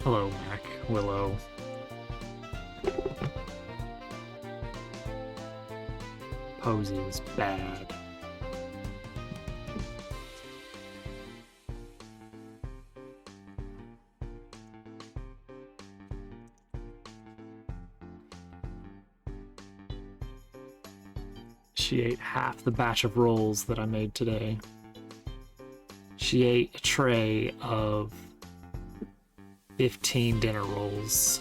Hello, Mac. Willow. Posey was bad. She ate half the batch of rolls that I made today. She ate a tray of 15 dinner rolls.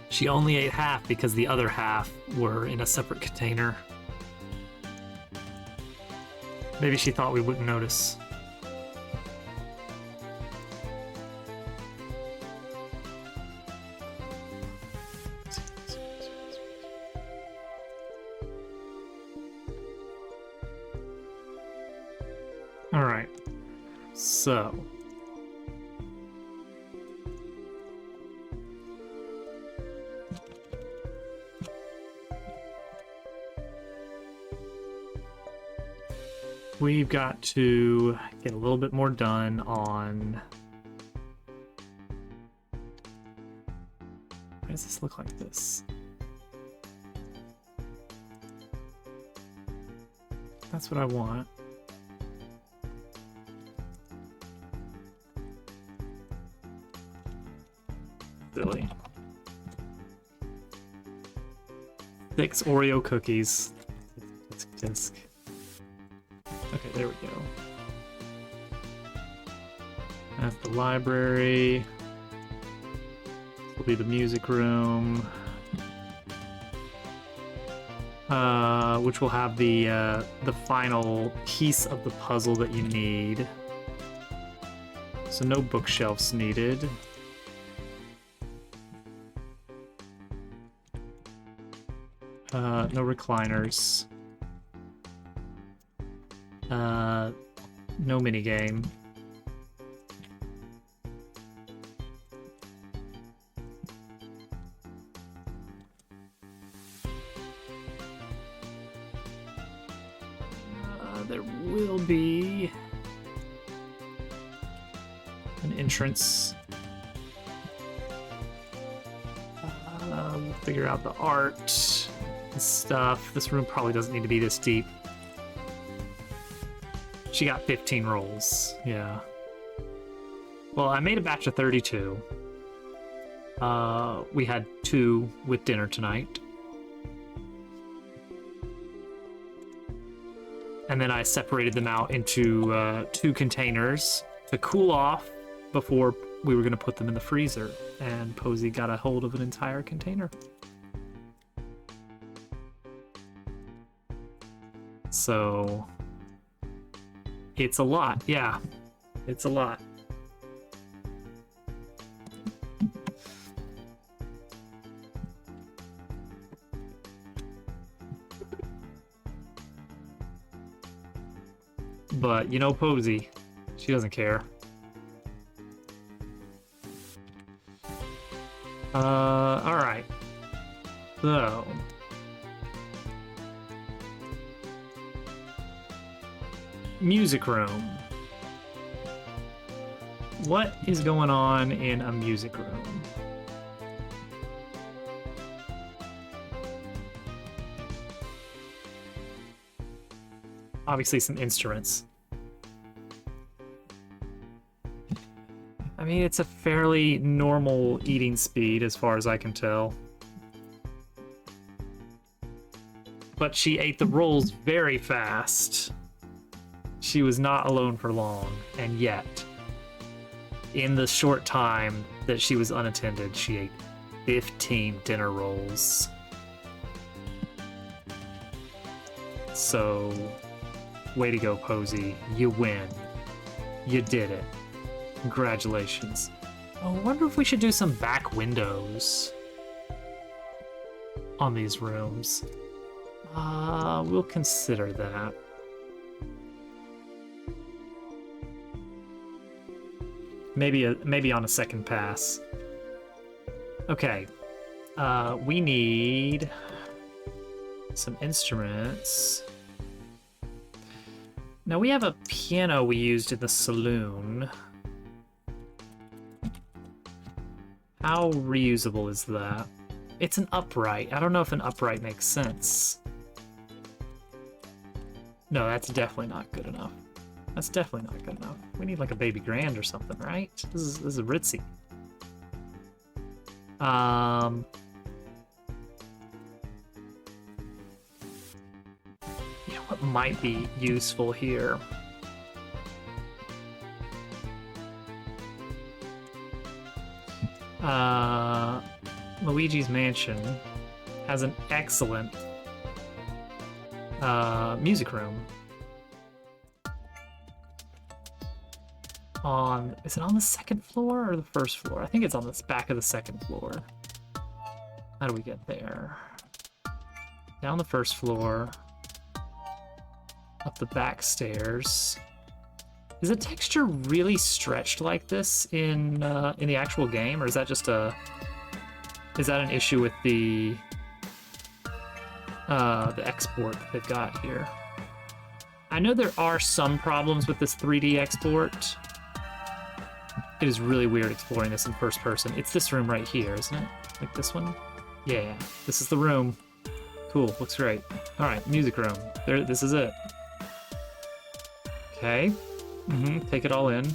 She only ate half because the other half were in a separate container. Maybe she thought we wouldn't notice. All right. So, we've got to get a little bit more done on... Why does this look like this? That's what I want. Silly. 6 Oreo cookies. Disc. Okay, there we go. That's the library. This will be the music room. Which will have the final piece of the puzzle that you need. So no bookshelves needed. No recliners. No minigame. There will be an entrance. We'll figure out the art and stuff. This room probably doesn't need to be this deep. She got 15 rolls, yeah. Well, I made a batch of 32. We had 2 with dinner tonight. And then I separated them out into 2 containers to cool off before we were going to put them in the freezer. And Posey got a hold of an entire container. So... it's a lot, yeah. It's a lot. But, you know Posey, she doesn't care. Alright. So... music room. What is going on in a music room? Obviously some instruments. I mean, it's a fairly normal eating speed as far as I can tell. But she ate the rolls very fast. She was not alone for long, and yet, in the short time that she was unattended, she ate 15 dinner rolls. So, way to go, Posey. You win. You did it. Congratulations. Oh, I wonder if we should do some back windows on these rooms. We'll consider that. Maybe on a second pass. Okay. We need some instruments. Now we have a piano we used in the saloon. How reusable is that? It's an upright. I don't know if an upright makes sense. No, that's definitely not good enough. That's definitely not good enough. We need like a baby grand or something, right? This is ritzy. You know what might be useful here? Luigi's Mansion has an excellent music room. Is it on the second floor or the first floor? I think it's on the back of the second floor. How do we get there? Down the first floor, up the back stairs. Is the texture really stretched like this in the actual game, or is that just is that an issue with the export that they've got here? I know there are some problems with this 3D export. It is really weird exploring this in first person. It's this room right here, isn't it? Like this one? Yeah, this is the room. Cool, looks great. All right, music room. There, this is it. Okay. Take it all in.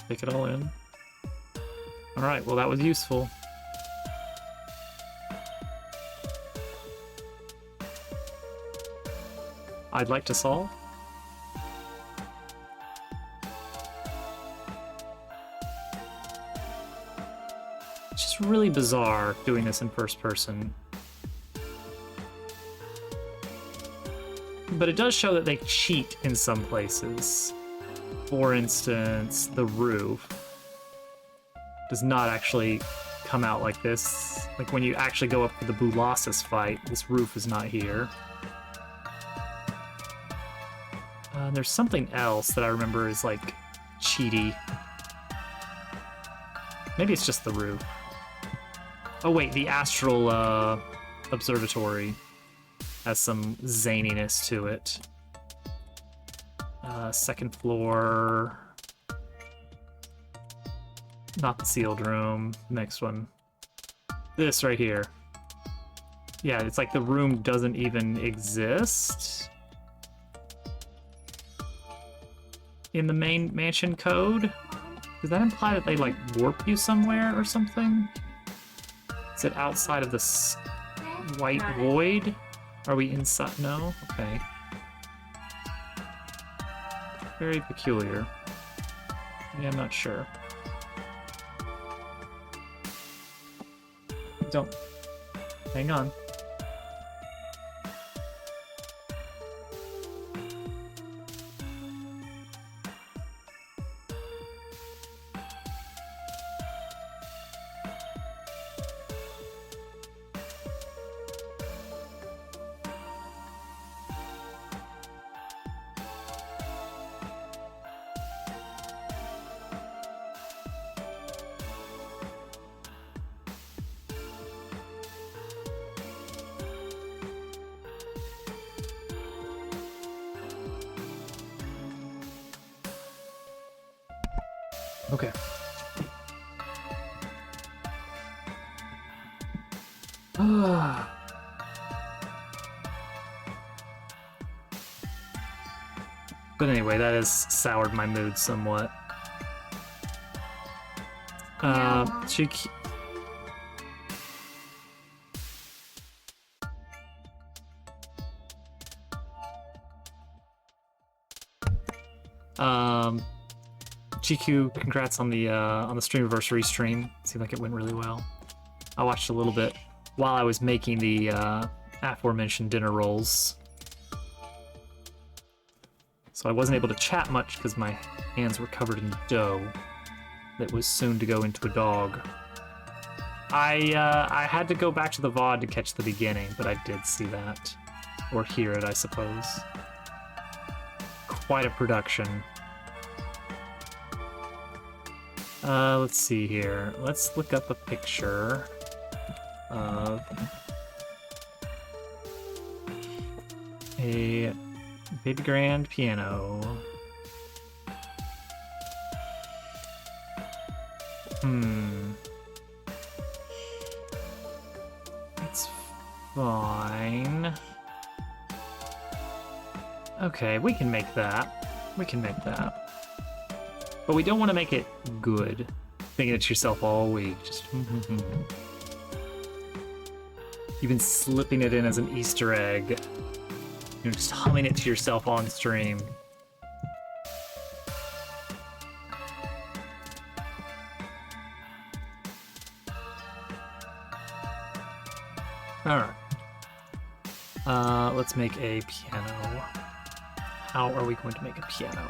Take it all in. All right, well, that was useful. I'd like to solve. It's just really bizarre doing this in first person. But it does show that they cheat in some places. For instance, the roof does not actually come out like this. Like when you actually go up for the Boolossus fight, this roof is not here. There's something else that I remember is like cheaty. Maybe it's just the roof. Oh wait, the Astral Observatory has some zaniness to it. Second floor. Not the sealed room. Next one. This right here. Yeah, it's like the room doesn't even exist in the main mansion code. Does that imply that they like warp you somewhere or something? Is it outside of this white void? Are we inside? No? Okay. Very peculiar. Yeah, I'm not sure. Don't. Hang on. Okay. But anyway, that has soured my mood somewhat. GQ, congrats on the Streamiversary stream. Seemed like it went really well. I watched a little bit while I was making the aforementioned dinner rolls. So I wasn't able to chat much because my hands were covered in dough that was soon to go into a dog. I had to go back to the VOD to catch the beginning, but I did see that. Or hear it, I suppose. Quite a production. Let's see here. Let's look up a picture of a baby grand piano. fine. Okay, we can make that. We can make that. But we don't want to make it good. Thinking it to yourself all week. Just you've been slipping it in as an Easter egg. You're just humming it to yourself on stream. Alright. Let's make a piano. How are we going to make a piano?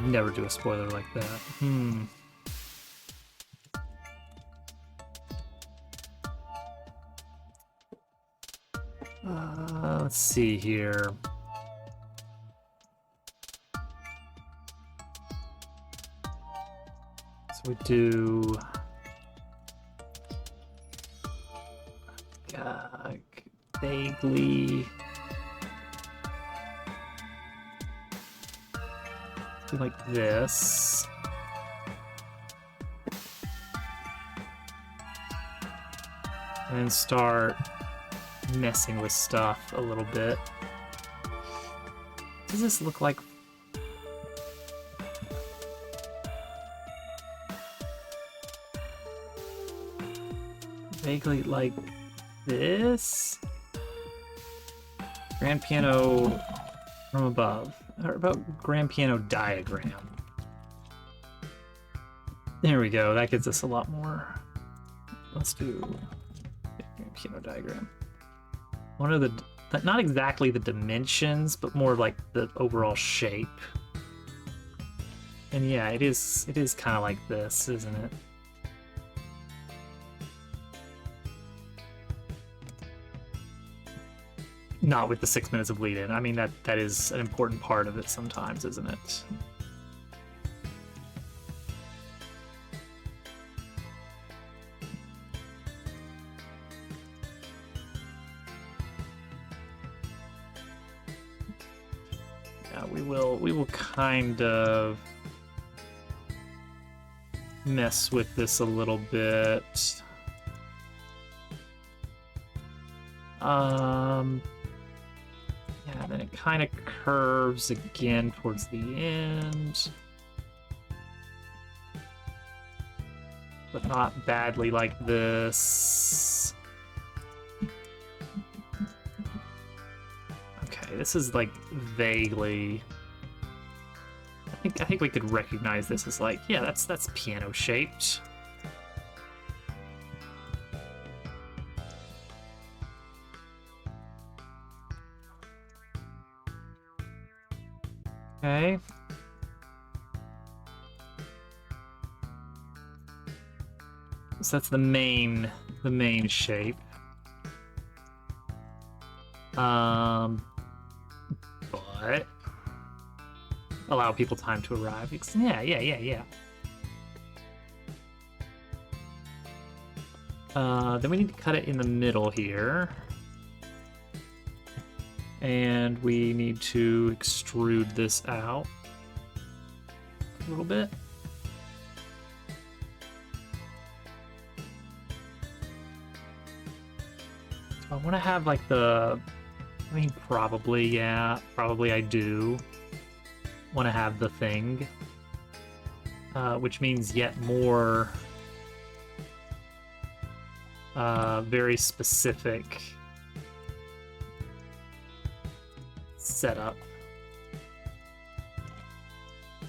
Never do a spoiler like that. Let's see here. So we do... vaguely... do like this. And then start messing with stuff a little bit. Does this look like... vaguely like this? Grand piano from above. Or about grand piano diagram. There we go, that gets us a lot more. Let's do grand piano diagram. One of the, not exactly the dimensions, but more like the overall shape. And yeah, it is kind of like this, isn't it? Not with the 6 minutes of lead-in. I mean, that is an important part of it sometimes, isn't it? Yeah, we will kind of mess with this a little bit. Yeah, then it kind of curves again towards the end. But not badly like this. Okay, this is like vaguely... I think we could recognize this as like, yeah, that's piano shaped. Okay. So that's the main shape. But allow people time to arrive. Yeah. Then we need to cut it in the middle here. And we need to extrude this out a little bit. I want to have like the, I mean, probably I do want to have the thing, which means yet more very specific setup.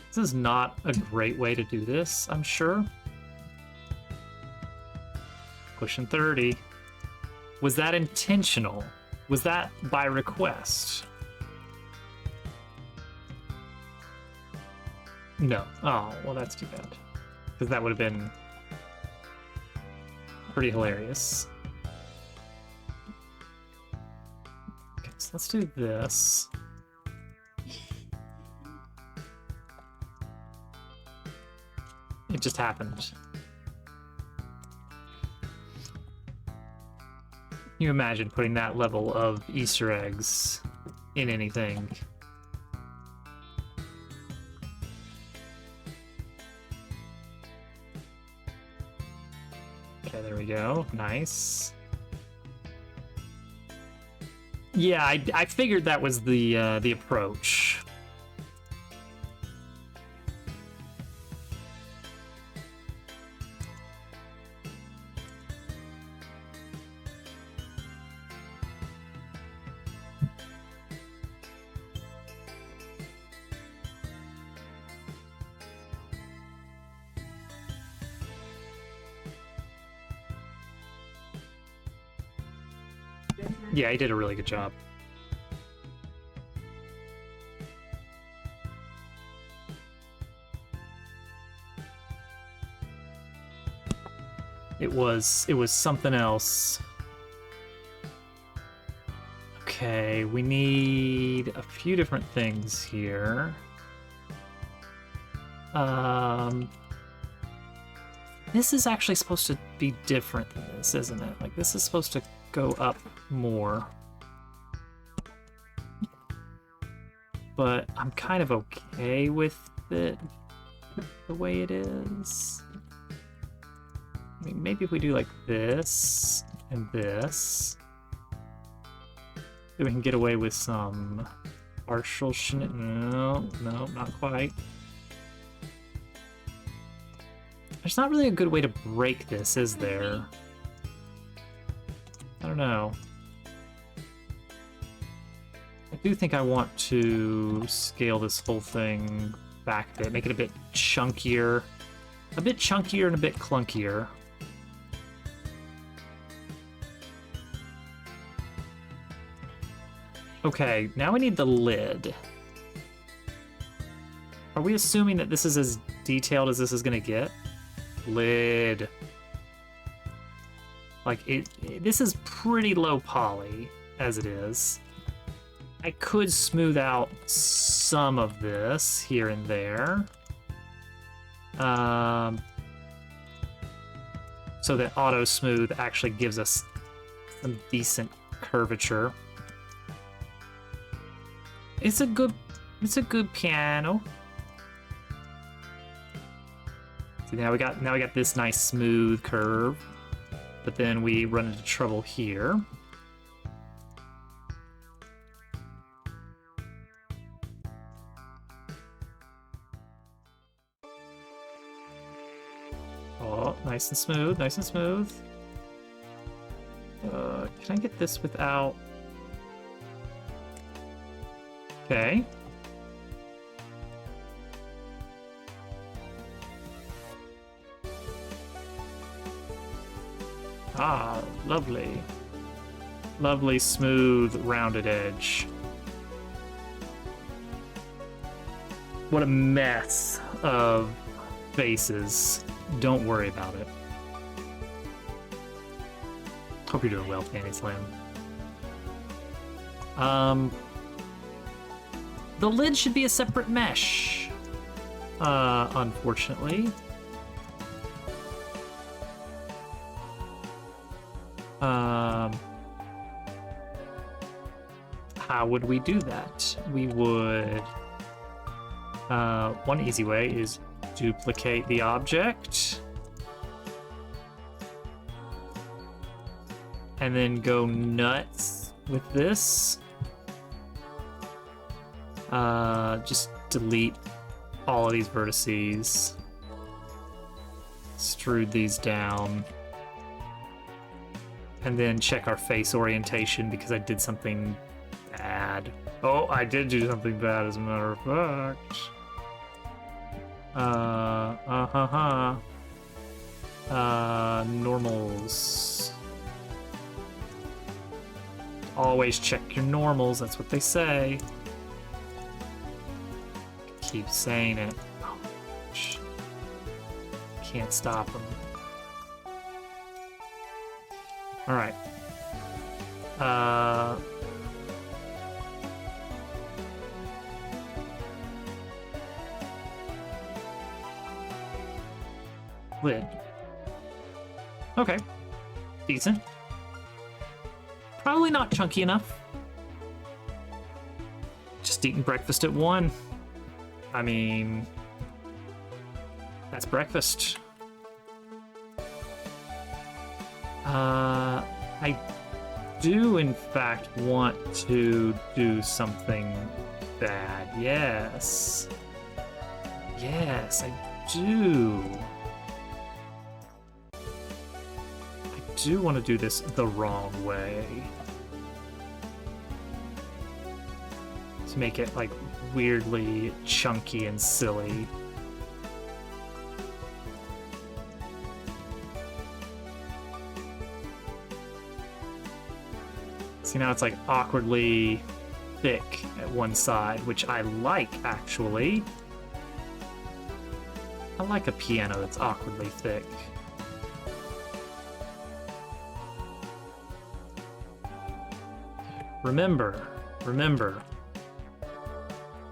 This is not a great way to do this, I'm sure. Pushing 30. Was that intentional? Was that by request? No. Oh, well, that's too bad. Because that would have been pretty hilarious. Okay, so let's do this. It just happened. Can you imagine putting that level of Easter eggs in anything? Okay, there we go. Nice. Yeah, I figured that was the approach. Yeah, he did a really good job. It was something else. Okay, we need a few different things here. This is actually supposed to be different than this, isn't it? Like, this is supposed to go up more. But I'm kind of okay with it the way it is. I mean, maybe if we do like this and this, then we can get away with some partial no, not quite. There's not really a good way to break this, is there? I don't know. I do think I want to scale this whole thing back a bit, make it a bit chunkier. A bit chunkier and a bit clunkier. Okay, now we need the lid. Are we assuming that this is as detailed as this is gonna get? Lid. Like, this is pretty low poly, as it is. I could smooth out some of this here and there. So that auto smooth actually gives us some decent curvature. It's a good piano. See, now we got this nice smooth curve, but then we run into trouble here. Oh, nice and smooth, nice and smooth. Can I get this without? Okay. Ah, lovely. Lovely, smooth, rounded edge. What a mess of faces. Don't worry about it. Hope you're doing well, Fanny Slam. The lid should be a separate mesh. Unfortunately. How would we do that? We would... one easy way is duplicate the object. And then go nuts with this. Just delete all of these vertices. Extrude these down. And then check our face orientation because I did something bad. Oh, I did do something bad as a matter of fact. Normals. Always check your normals, that's what they say. Keep saying it. Oh, can't stop them. Alright. Lid. Okay. Decent. Probably not chunky enough. Just eating breakfast at 1. I mean, that's breakfast. I do in fact want to do something bad. Yes. Yes, I do. I do want to do this the wrong way. To make it like weirdly chunky and silly. See, now it's like awkwardly thick at one side, which I like, actually. I like a piano that's awkwardly thick. Remember,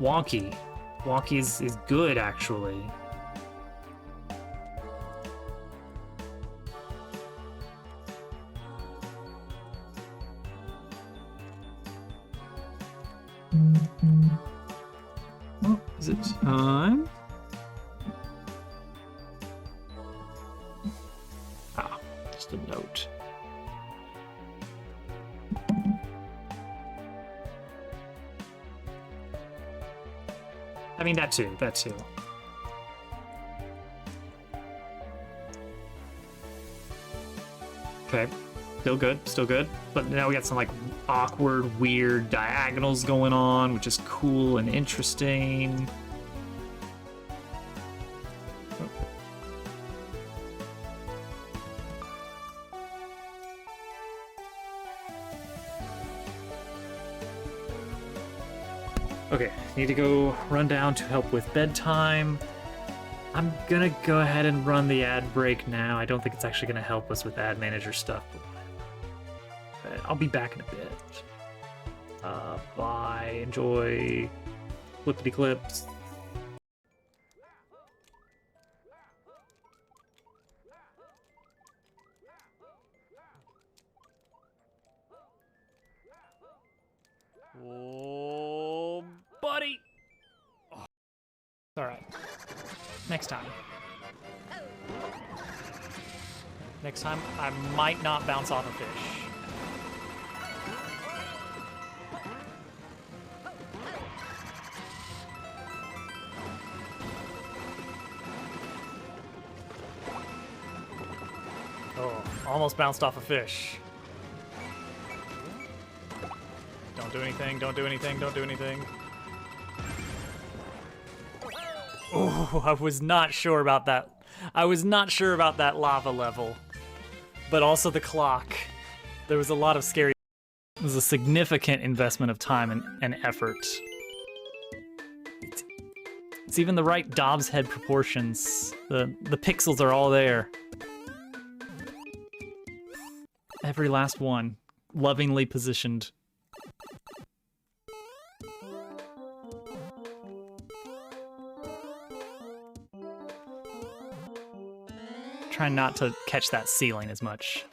wonky. Wonky is good, actually. Oh, is it time? Ah, just a note. I mean, that too. Okay, still good. But now we got some like awkward, weird diagonals going on, which is cool and interesting. Okay, need to go run down to help with bedtime. I'm gonna go ahead and run the ad break now. I don't think it's actually gonna help us with ad manager stuff, but I'll be back in a bit. Bye, enjoy Flippity Clips. Oh, buddy! Oh. It's alright. Next time. Next time, I might not bounce off a fish. Oh, almost bounced off a fish. Don't do anything, don't do anything, don't do anything. Oh, I was not sure about that. I was not sure about that lava level. But also the clock. There was a lot of scary... It was a significant investment of time and effort. It's even the right Dobbs head proportions. The pixels are all there. Every last one. Lovingly positioned. Trying not to catch that ceiling as much.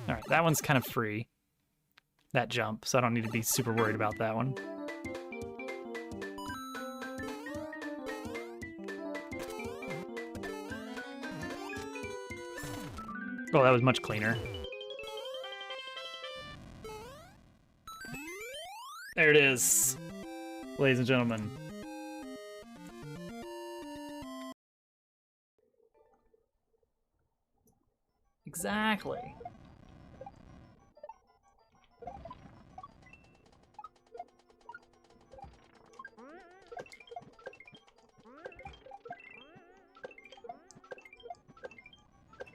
Alright, that one's kind of free. That jump, so I don't need to be super worried about that one. Oh, that was much cleaner. There it is, ladies and gentlemen. Exactly.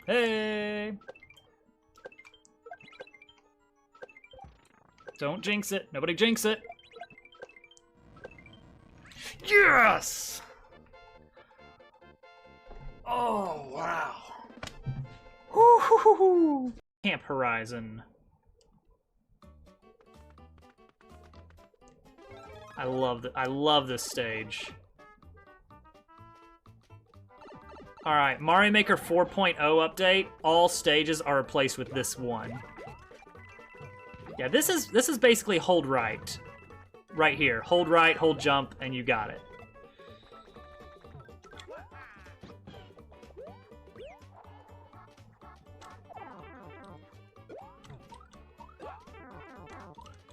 Hey! Don't jinx it. Nobody jinx it. Yes! Oh, wow. Woo-hoo-hoo-hoo. Camp Horizon. I love this stage. All right, Mario Maker 4.0 update. All stages are replaced with this one. Yeah, this is basically hold right. right here. Hold right, hold jump, and you got it.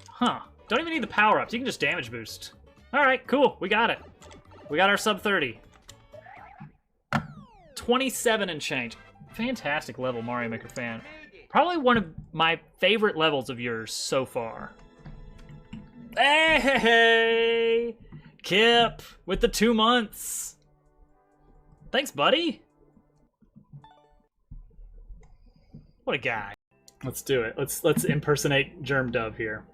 Huh. Don't even need the power-ups. You can just damage boost. Alright, cool. We got it. We got our sub 30. 27 and change. Fantastic level, Mario Maker fan. Probably one of my favorite levels of yours so far. Hey! Kip with the 2 months. Thanks, buddy. What a guy. Let's do it. Let's impersonate Germ Dove here.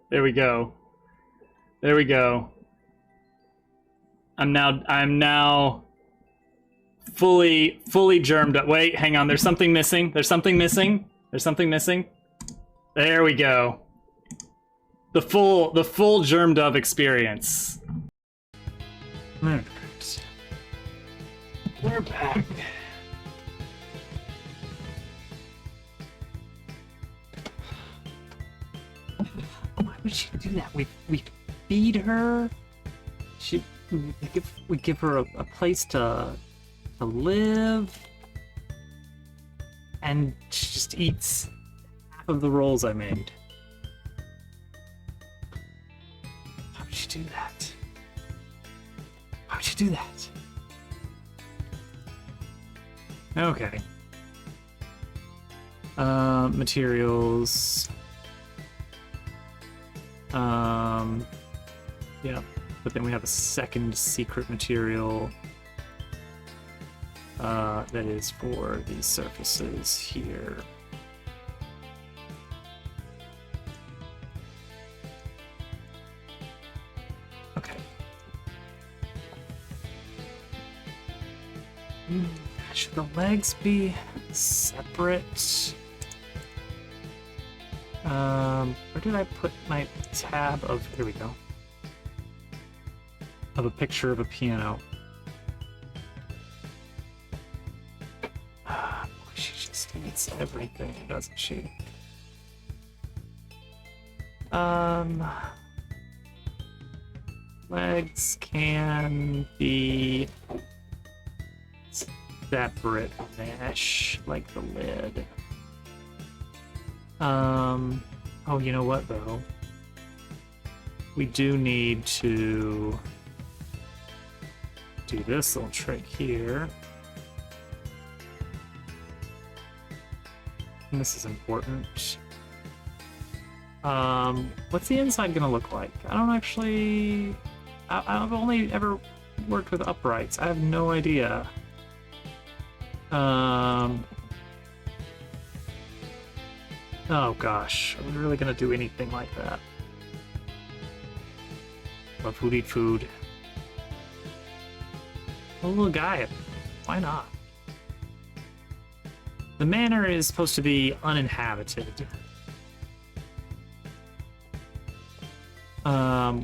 There we go. There we go. I'm now fully germed up. Wait, hang on. There's something missing. There's something missing. There's something missing. There we go. The full germed up experience. We're back. Why would she do that? We feed her. We give her a place to live, and she just eats half of the rolls I made. Why would she do that? Why would you do that? Okay. Materials. Yeah, but then we have a second secret material that is for these surfaces here. Okay. Should the legs be separate? Where did I put my tab of, here we go, of a picture of a piano? She just eats everything, doesn't she? Legs can be separate mesh, like the lid. Oh, you know what, though? We do need to do this little trick here. And this is important. What's the inside gonna look like? I don't actually... I've only ever worked with uprights. I have no idea. Oh gosh, are we really gonna do anything like that? Love food, eat food. A little guy, why not? The manor is supposed to be uninhabited.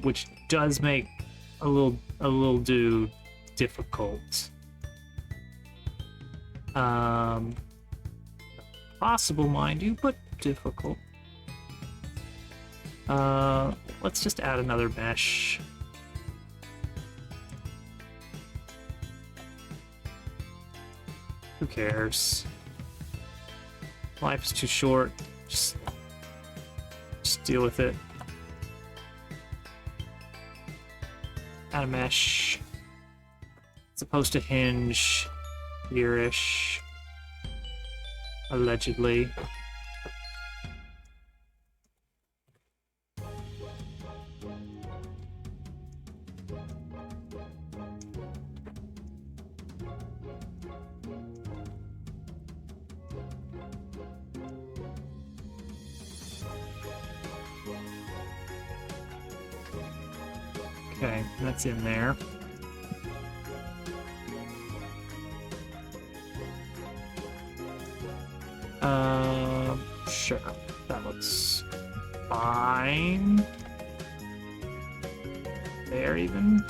Which does make a little dude difficult. Possible, mind you, but difficult. Let's just add another mesh. Who cares? Life is too short. Just deal with it. Add a mesh. It's supposed to hinge here-ish. Allegedly. Okay, that's in there. Sure. That looks fine. There, even.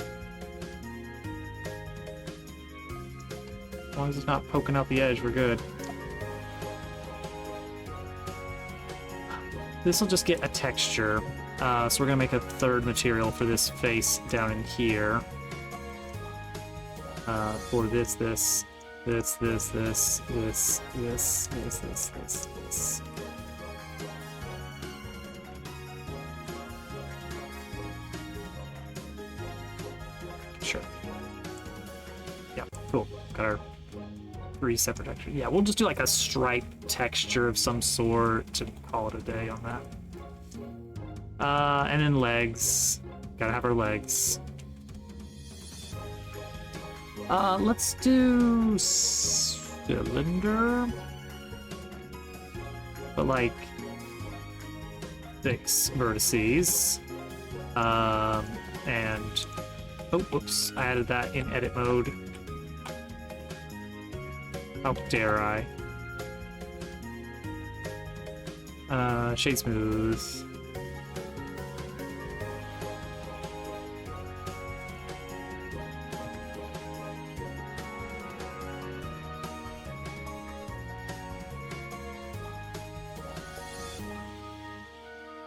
As long as it's not poking out the edge, we're good. This will just get a texture. So we're gonna make a third material for this face down in here. For this. Sure. Yeah, cool. Got our 3 separate textures. Yeah, we'll just do like a stripe texture of some sort to call it a day on that. And then legs. Gotta have our legs. Let's do cylinder. But like 6 vertices. And oh, whoops, I added that in edit mode. How dare I? Shade smooth.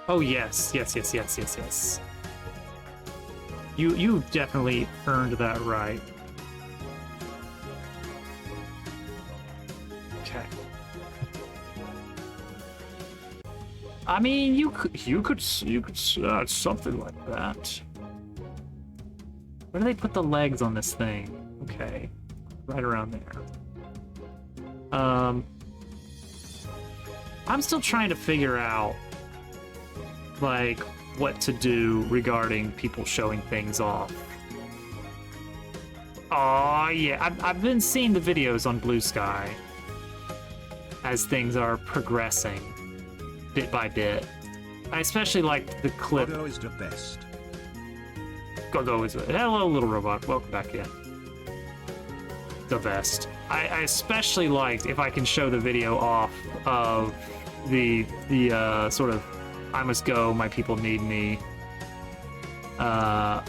Oh yes. You definitely earned that right. Okay. I mean, you could something like that. Where do they put the legs on this thing? Okay, right around there. I'm still trying to figure out like what to do regarding people showing things off. Oh yeah, I've been seeing the videos on Blue Sky as things are progressing bit by bit. I especially like the clip. Godot is the best. Godot is hello, little robot. Welcome back in. The best. I especially liked if I can show the video off of the sort of I must go, my people need me. Let's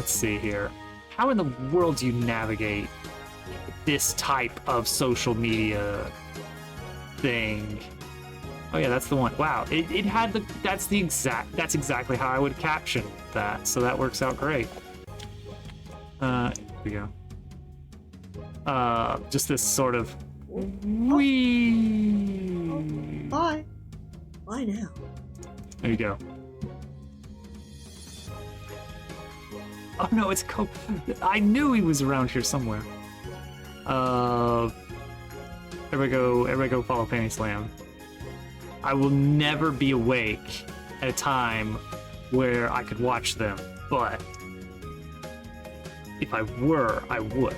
see here. How in the world do you navigate this type of social media thing? Oh yeah, that's the one. Wow, it had the that's exactly how I would caption that, so that works out great. Here we go. Just this sort of wee. Oh, bye. Bye now. There you go. Oh no, it's I knew he was around here somewhere. Everybody go follow Fanny Slam. I will never be awake at a time where I could watch them, but if I were, I would.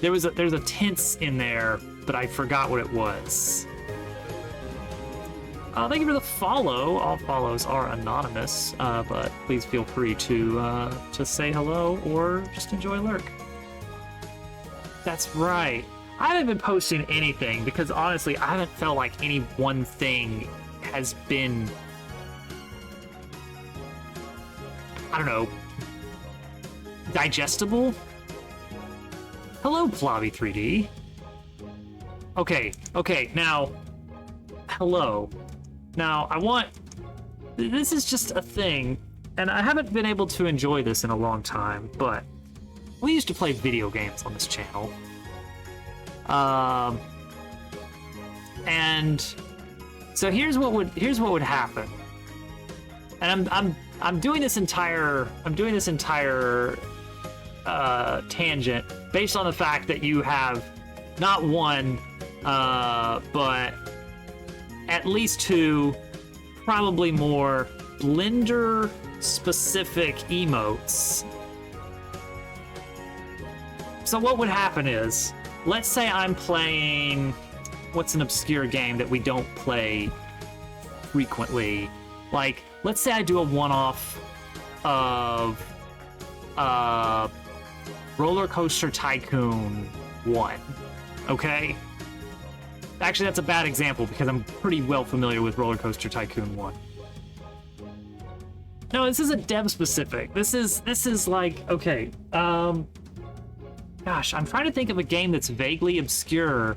There's a tense in there, but I forgot what it was. Thank you for the follow. All follows are anonymous, but please feel free to say hello or just enjoy lurk. That's right. I haven't been posting anything because honestly, I haven't felt like any one thing has been, I don't know, digestible. Hello, Plobby 3D. Okay, now, hello. Now, this is just a thing, and I haven't been able to enjoy this in a long time, but we used to play video games on this channel. And so here's what would happen. And I'm doing this entire tangent based on the fact that you have not one, but at least 2, probably more Blender specific emotes. So what would happen is, let's say I'm playing, what's an obscure game that we don't play frequently? Like, let's say I do a one-off of Roller Coaster Tycoon 1, okay? Actually, that's a bad example because I'm pretty well familiar with Roller Coaster Tycoon 1. No, this isn't dev specific. This is like, okay, gosh, I'm trying to think of a game that's vaguely obscure,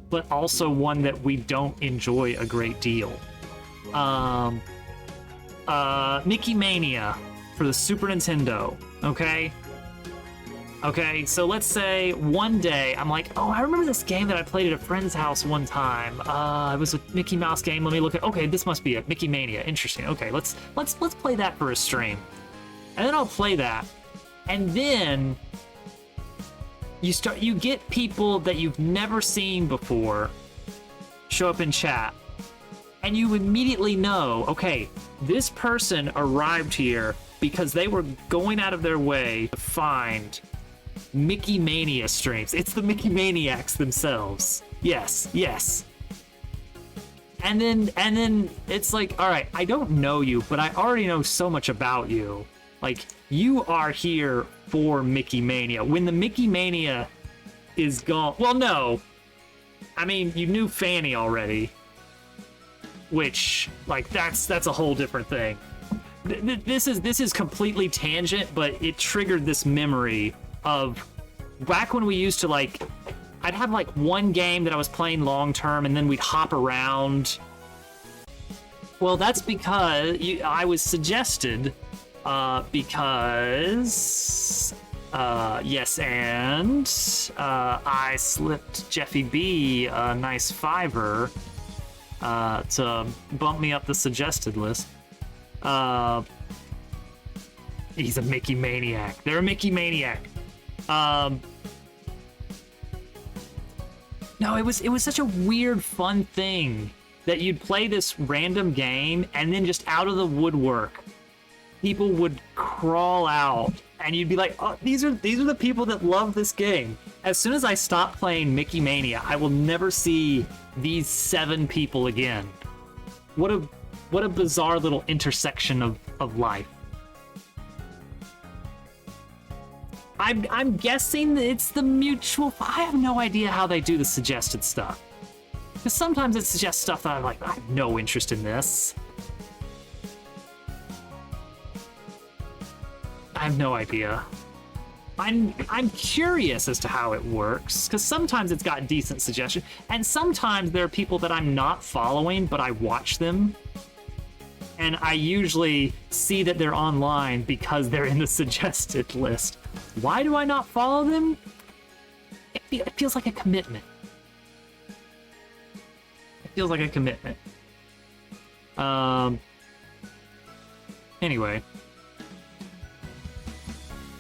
but also one that we don't enjoy a great deal. Mickey Mania for the Super Nintendo, okay? Okay, so let's say one day I'm like, oh, I remember this game that I played at a friend's house one time. It was a Mickey Mouse game. Let me look at. Okay, this must be it. Mickey Mania. Interesting. Okay, let's play that for a stream, and then I'll play that, and then you get people that you've never seen before show up in chat, and you immediately know, okay, this person arrived here because they were going out of their way to find Mickey Mania streams. It's the Mickey Maniacs themselves. Yes, yes. And then it's like, all right, I don't know you, but I already know so much about you. Like, you are here for Mickey Mania. When the Mickey Mania is gone, well, no. I mean, you knew Fanny already, which, like, that's a whole different thing. This is completely tangent, but it triggered this memory of back when we used to, like, I'd have like one game that I was playing long term and then we'd hop around. Well, that's because I was suggested because yes, and I slipped Jeffy B a nice $5 to bump me up the suggested list. He's a Mickey Maniac. They're a Mickey Maniac. No, it was such a weird, fun thing that you'd play this random game and then just out of the woodwork, people would crawl out and you'd be like, oh, these are the people that love this game. As soon as I stop playing Mickey Mania, I will never see these 7 people again. What a bizarre little intersection of life. I'm guessing it's the mutual. I have no idea how they do the suggested stuff. Because sometimes it suggests stuff that I'm like, I have no interest in this. I have no idea. I'm curious as to how it works, because sometimes it's got decent suggestions, and sometimes there are people that I'm not following, but I watch them. And I usually see that they're online because they're in the suggested list. Why do I not follow them? It feels like a commitment. It feels like a commitment. Anyway.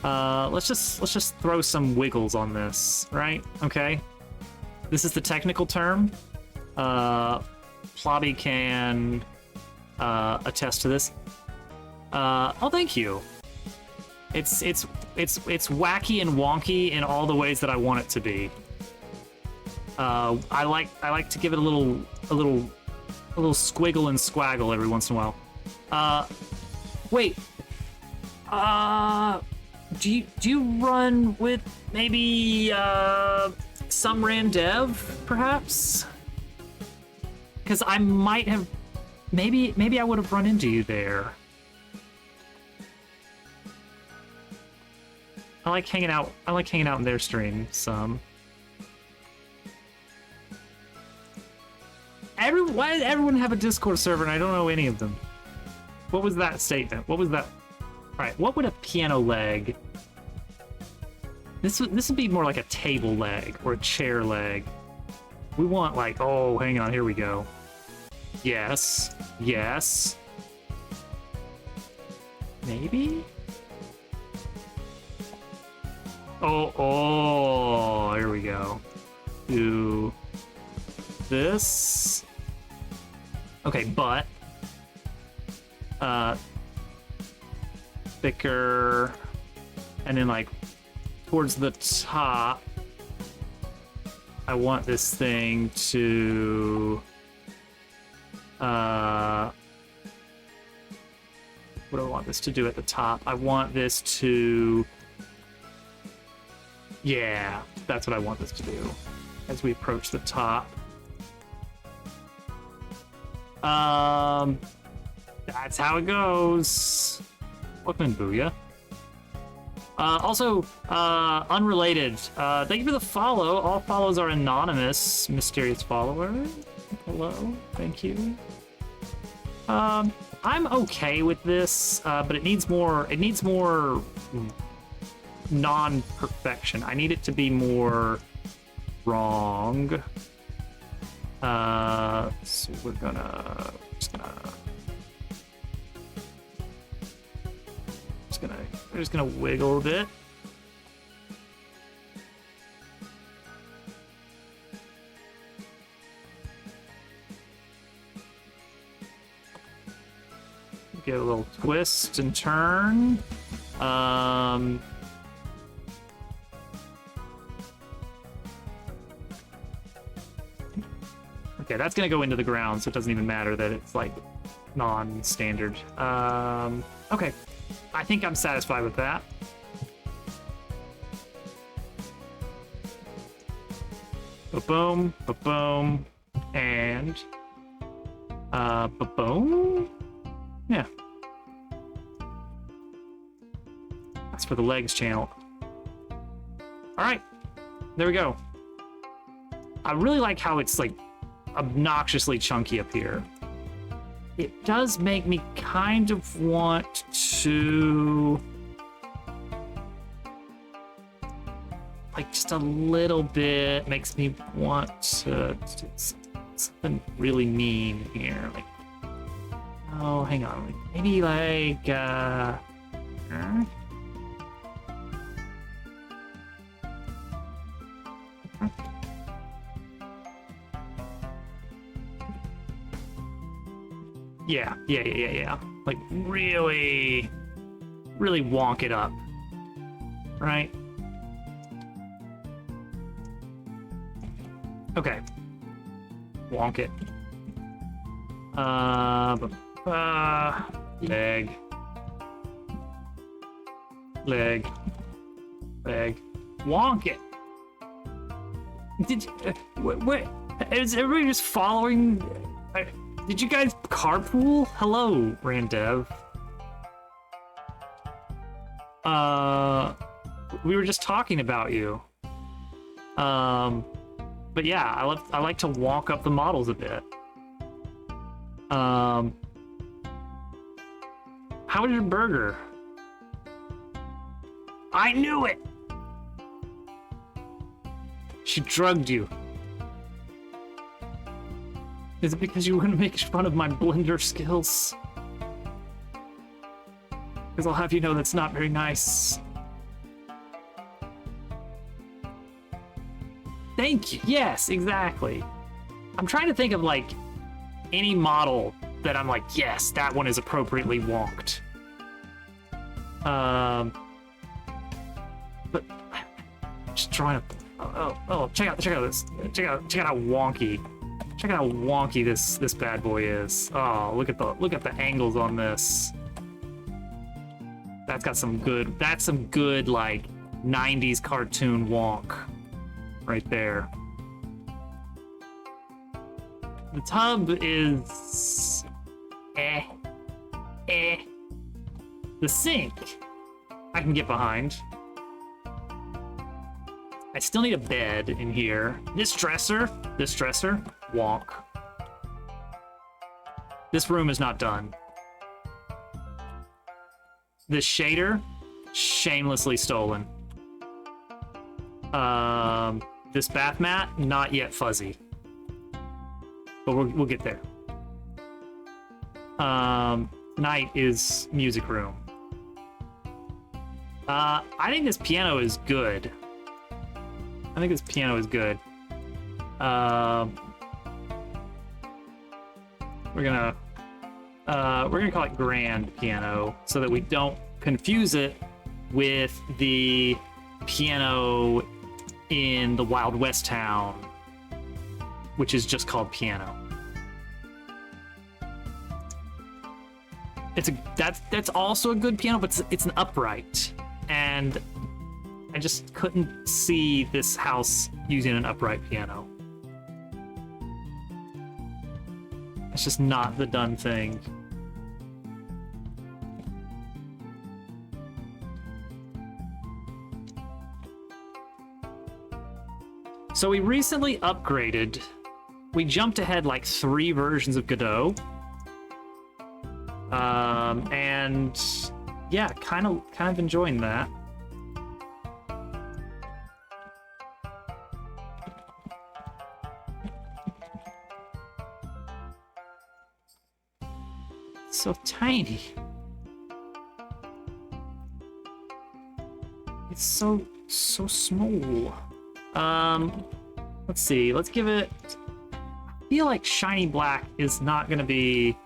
Let's just throw some wiggles on this, right? Okay. This is the technical term. Plobby can attest to this. Oh, thank you. It's wacky and wonky in all the ways that I want it to be. I like to give it a little squiggle and squaggle every once in a while. Wait. Do you run with maybe some Randev, perhaps? Because I might have, maybe I would have run into you there. I like hanging out in their stream some. Why did everyone have a Discord server and I don't know any of them? What was that statement? What was that? Alright, what would a piano leg? This would be more like a table leg or a chair leg. We want like, oh, hang on, here we go. Yes. Yes. Maybe? Oh, here we go. Do this. Okay, but thicker, and then like towards the top, I want this thing to what do I want this to do at the top? I want this to, yeah, that's what I want this to do as we approach the top. That's how it goes. Welcome in, Booyah. Also, unrelated, thank you for the follow. All follows are anonymous, mysterious follower. Hello, thank you. I'm okay with this, but it needs more non-perfection. I need it to be more wrong. So we're just gonna wiggle a bit. Get a little twist and turn. Okay, that's gonna go into the ground, so it doesn't even matter that it's like non-standard. Okay, I think I'm satisfied with that. Ba-boom, ba-boom, and ba-boom. Yeah. That's for the legs channel. All right, there we go. I really like how it's like obnoxiously chunky up here. It does make me kind of want to, like, just a little bit makes me want to do something really mean here. Like, oh, hang on, like, maybe like yeah. Like really wonk it up, right? Okay, wonk it. Leg, wonk it. Did you, what? Is everybody just following? Did you guys carpool? Hello, Randev. We were just talking about you. But yeah, I like to walk up the models a bit. How was your burger? I knew it! She drugged you. Is it because you were gonna make fun of my blender skills? Because I'll have you know that's not very nice. Thank you. Yes, exactly. I'm trying to think of like any model that I'm like, yes, that one is appropriately wonked. But just trying to. Oh! Check out this. Check out how wonky. Check out how wonky this bad boy is. Oh, look at the angles on this. That's some good like 90s cartoon wonk right there. The tub is The sink I can get behind. I still need a bed in here. This dresser, wonk. This room is not done. This shader, shamelessly stolen. This bath mat, not yet fuzzy. But we'll get there. Tonight is music room. I think this piano is good. We're gonna call it grand piano so that we don't confuse it with the piano in the Wild West town, which is just called piano. That's also a good piano, but it's an upright, and I just couldn't see this house using an upright piano. It's just not the done thing. So we recently upgraded. We jumped ahead like 3 versions of Godot. And yeah, kind of enjoying that. So tiny. It's so small. Let's see. Let's give it. I feel like shiny black is not gonna be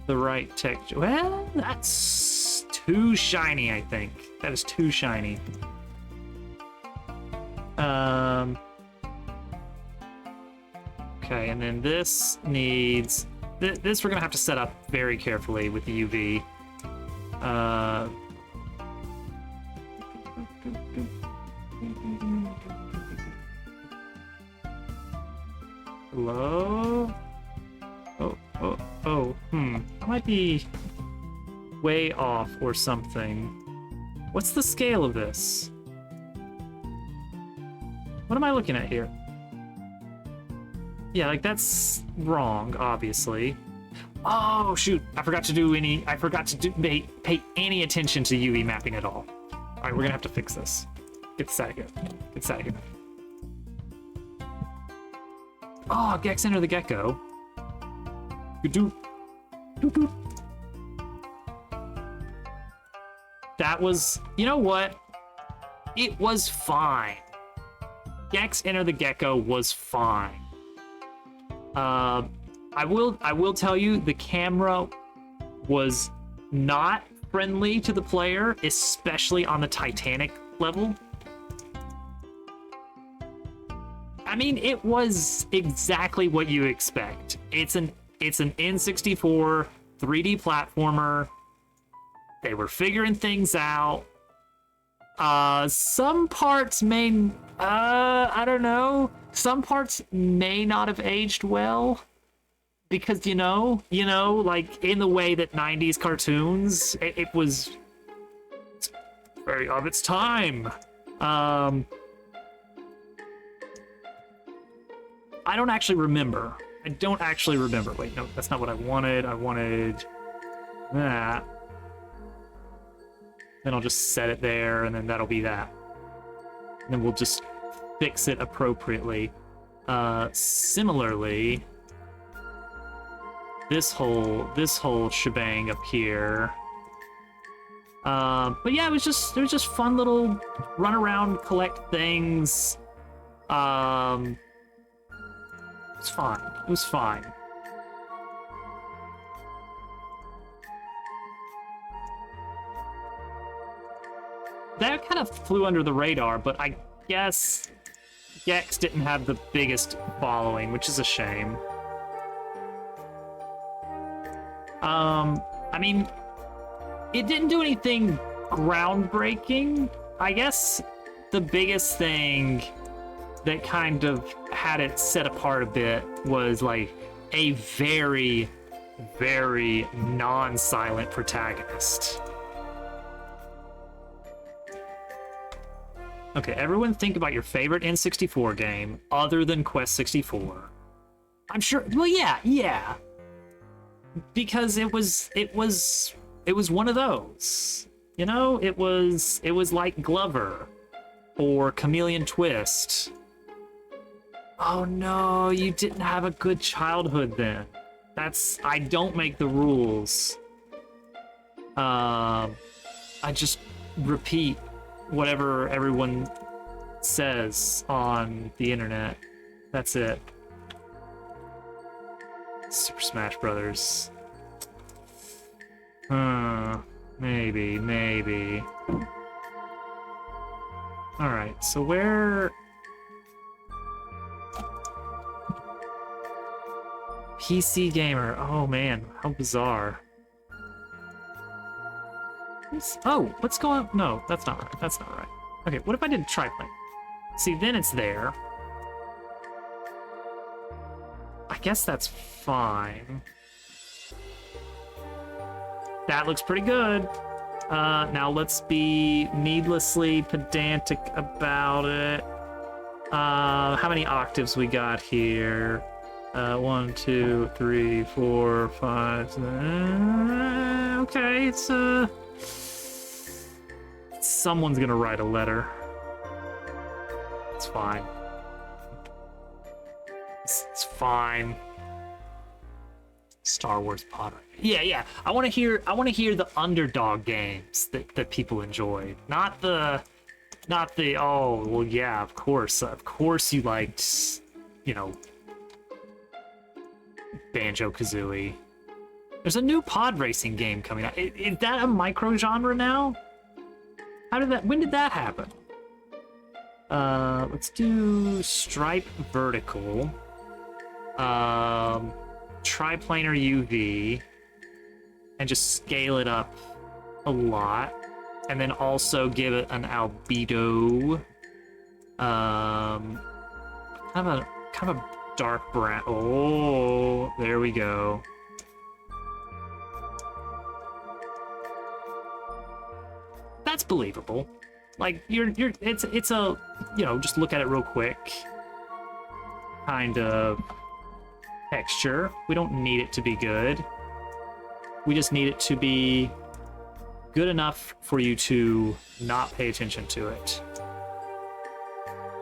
the right texture. Well, that's too shiny, I think. That is too shiny. Okay, and then this needs... This we're gonna have to set up very carefully with the UV. Hello? I might be way off or something. What's the scale of this? What am I looking at here? Yeah, like that's wrong, obviously. Oh shoot! I forgot to pay any attention to UV mapping at all. All right, we're gonna have to fix this. Get this out of here. Get this out of here. Oh, Gex Enter the Gecko. That was, you know what? It was fine. Gex Enter the Gecko was fine. I will tell you, the camera was not friendly to the player, especially on the Titanic level. I mean, it was exactly what you expect. It's an N64 3D platformer. They were figuring things out. Some parts may, I don't know. Some parts may not have aged well. Because, you know, like in the way that 90s cartoons, it was very of its time. I don't actually remember. Wait, no, that's not what I wanted. I wanted that. Then I'll just set it there, and then that'll be that. And then we'll just fix it appropriately. Similarly, this whole shebang up here. But yeah, it was just fun little run around, collect things. It's fine. It was fine. That kind of flew under the radar, but I guess Gex didn't have the biggest following, which is a shame. I mean, it didn't do anything groundbreaking. I guess the biggest thing that kind of had it set apart a bit was like a very, very non-silent protagonist. Okay, everyone think about your favorite N64 game other than Quest 64. I'm sure, well, yeah. Because it was one of those. You know, it was like Glover or Chameleon Twist. Oh no, you didn't have a good childhood then. I don't make the rules. I just repeat whatever everyone says on the internet. That's it. Super Smash Brothers. Maybe. Alright, so where... PC Gamer. Oh man, how bizarre. Oh, what's going on? No, that's not right. That's not right. Okay, what if I did TriPlane? See, then it's there. I guess that's fine. That looks pretty good. Now let's be needlessly pedantic about it. How many octaves we got here? 1, 2, 3, 4, 5. Okay, it's someone's gonna write a letter. It's fine. It's fine. Star Wars Potter. Yeah. I want to hear the underdog games that people enjoyed, not the. Oh well, yeah. Of course you liked, Banjo-Kazooie. There's a new pod racing game coming out. Is that a micro genre now? When did that happen? Let's do Stripe Vertical. Triplanar UV. And just scale it up a lot. And then also give it an albedo. Kind of a dark brown. Oh, there we go. That's believable. Like it's a, just look at it real quick. Kind of texture. We don't need it to be good. We just need it to be good enough for you to not pay attention to it.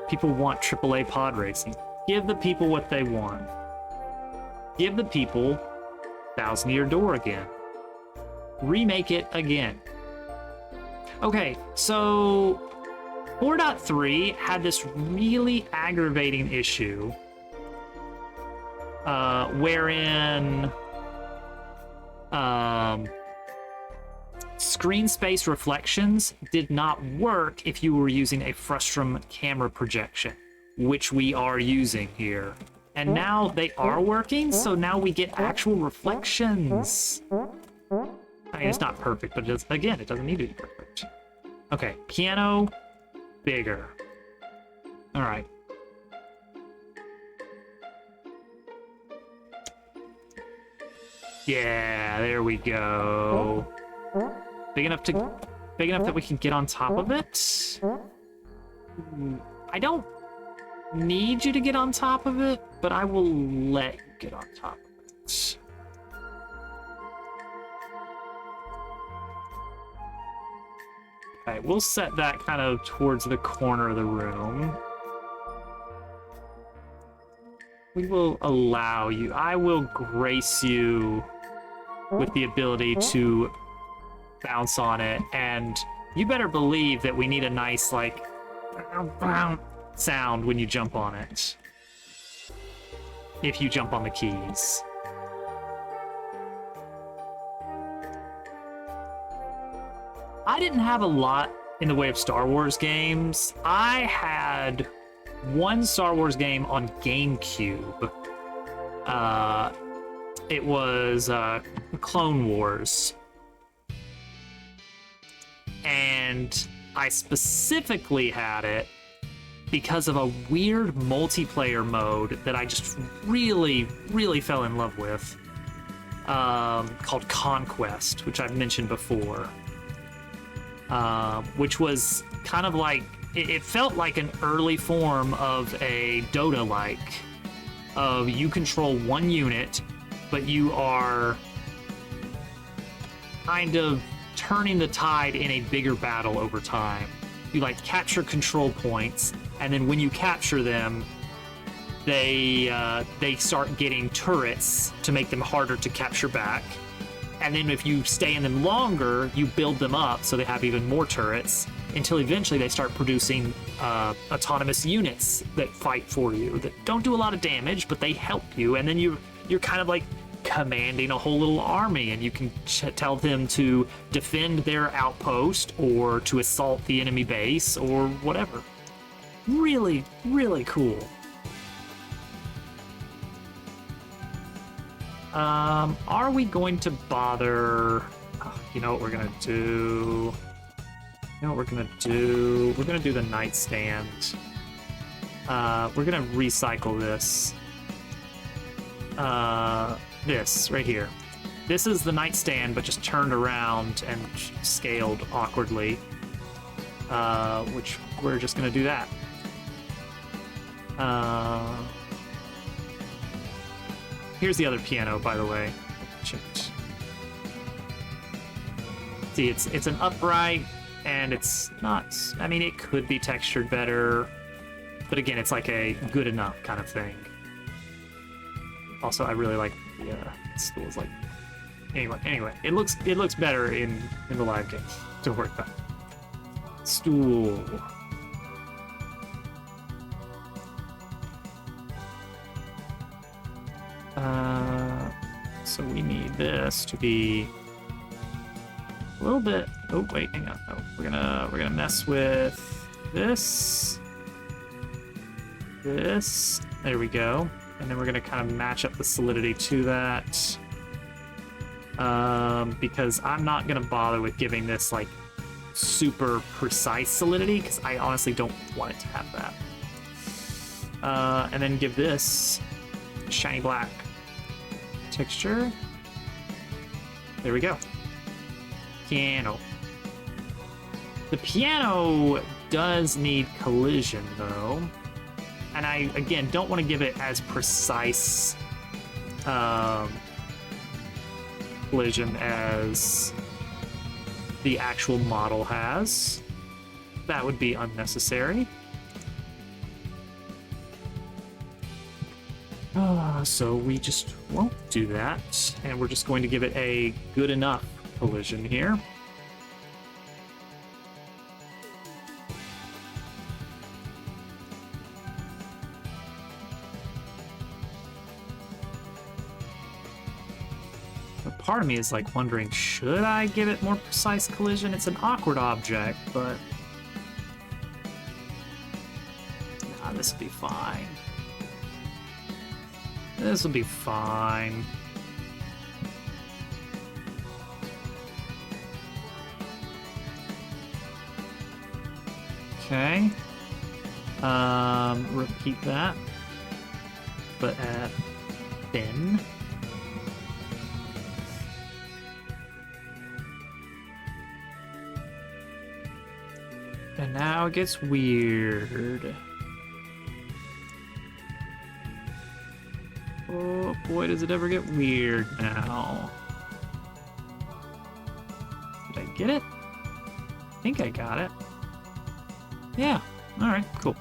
People want AAA pod racing. Give the people what they want. Give the people Thousand Year Door again. Remake it again. Okay, so 4.3 had this really aggravating issue wherein screen space reflections did not work if you were using a Frustrum camera projection, which we are using here. And now they are working, so now we get actual reflections. I mean, it's not perfect, but it doesn't need to be perfect. Okay, piano, bigger. All right. Yeah, there we go. Big enough that we can get on top of it. I don't need you to get on top of it, but I will let you get on top of it. Okay, we'll set that kind of towards the corner of the room. We will allow you, I will grace you with the ability to bounce on it, and you better believe that we need a nice, like, sound when you jump on it. If you jump on the keys. I didn't have a lot in the way of Star Wars games. I had one Star Wars game on GameCube. It was Clone Wars. And I specifically had it because of a weird multiplayer mode that I just really, really fell in love with, called Conquest, which I've mentioned before. Which was kind of like, it felt like an early form of a Dota-like, of you control one unit, but you are kind of turning the tide in a bigger battle over time. You like capture control points, and then when you capture them, they start getting turrets to make them harder to capture back. And then if you stay in them longer, you build them up so they have even more turrets, until eventually they start producing autonomous units that fight for you, that don't do a lot of damage, but they help you. And then you're kind of like commanding a whole little army, and you can tell them to defend their outpost or to assault the enemy base or whatever. Really, really cool. Are we going to bother? Oh, you know what we're gonna do? We're gonna do the nightstand. We're gonna recycle this. This right here. This is the nightstand, but just turned around and scaled awkwardly. Which we're just gonna do that. Here's the other piano, by the way. Checked. See, it's an upright, and it's not. I mean, it could be textured better, but again, it's like a good enough kind of thing. Also, I really like the stools. Like, anyway, it looks better in the live game. Don't worry about it. Stool. So we need this to be a little bit. Oh wait, hang on. Oh, we're gonna mess with this. This. There we go. And then we're gonna kind of match up the solidity to that. Because I'm not gonna bother with giving this like super precise solidity because I honestly don't want it to have that. And then give this shiny black texture. There we go. Piano. The piano does need collision though. And I, again, don't want to give it as precise collision as the actual model has. That would be unnecessary. So we just won't do that, and we're just going to give it a good enough collision here. But part of me is like wondering, should I give it more precise collision? It's an awkward object, but nah, this will be fine. This will be fine. Okay. Repeat that. But at thin. And now it gets weird. Oh boy, does it ever get weird now. Did I get it? I think I got it. Yeah, alright, cool.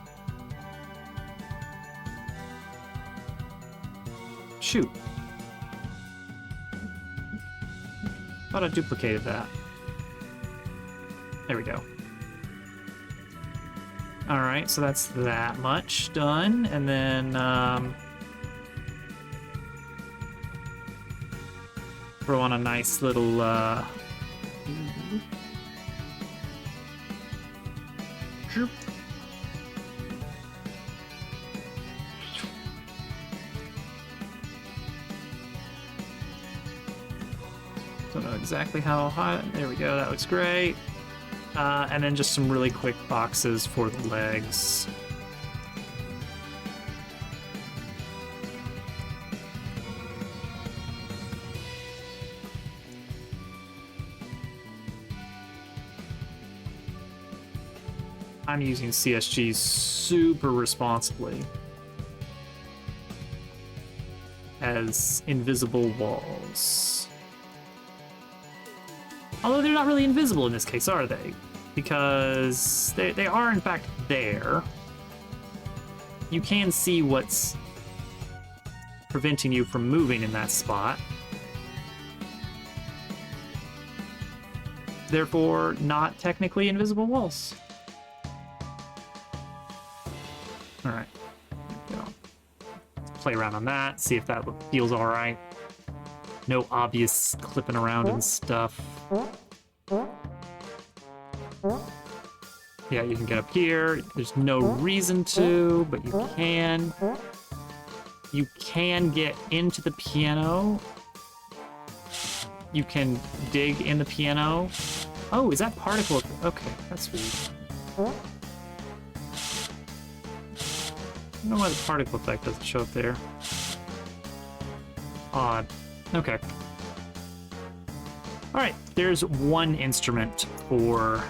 Shoot. Thought I duplicated that. There we go. Alright, so that's that much done, and then, throw on a nice little, don't know exactly how high. There we go, that looks great. And then just some really quick boxes for the legs. I'm using CSG super responsibly as invisible walls. Although they're not really invisible in this case, are they? Because they are in fact there. You can see what's preventing you from moving in that spot. Therefore, not technically invisible walls. Alright, play around on that, see if that feels alright. No obvious clipping around and stuff. Yeah, you can get up here. There's no reason to, but you can. You can get into the piano. You can dig in the piano. Oh, is that particle? Okay, that's weird. I don't know why the particle effect doesn't show up there. Odd. Okay. Alright, there's one instrument for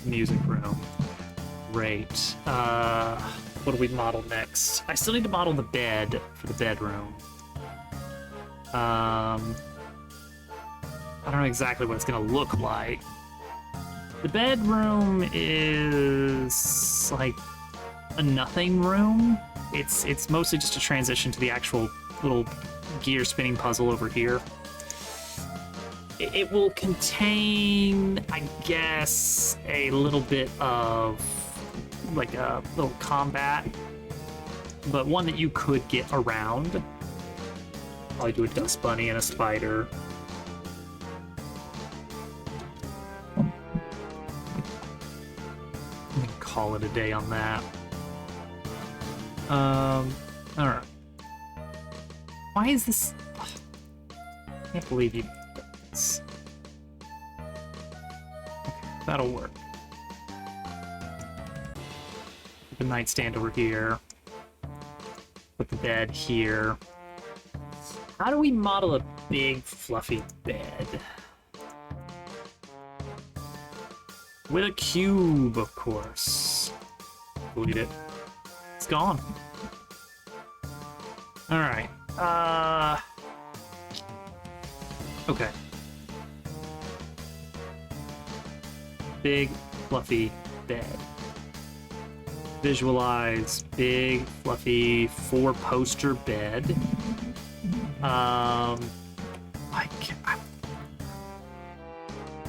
music room. Great. What do we model next? I still need to model the bed for the bedroom. I don't know exactly what it's gonna look like. The bedroom is like a nothing room. It's mostly just a transition to the actual little gear spinning puzzle over here. It will contain, I guess, a little bit of like a little combat, but one that you could get around. Probably do a dust bunny and a spider. We can call it a day on that. Alright. Why is this? Ugh. I can't believe you did this. Okay, that'll work. Put the nightstand over here. Put the bed here. How do we model a big, fluffy bed? With a cube, of course. Delete it. It's gone. Alright. Okay. Big, fluffy bed. Visualize big, fluffy, 4-poster bed.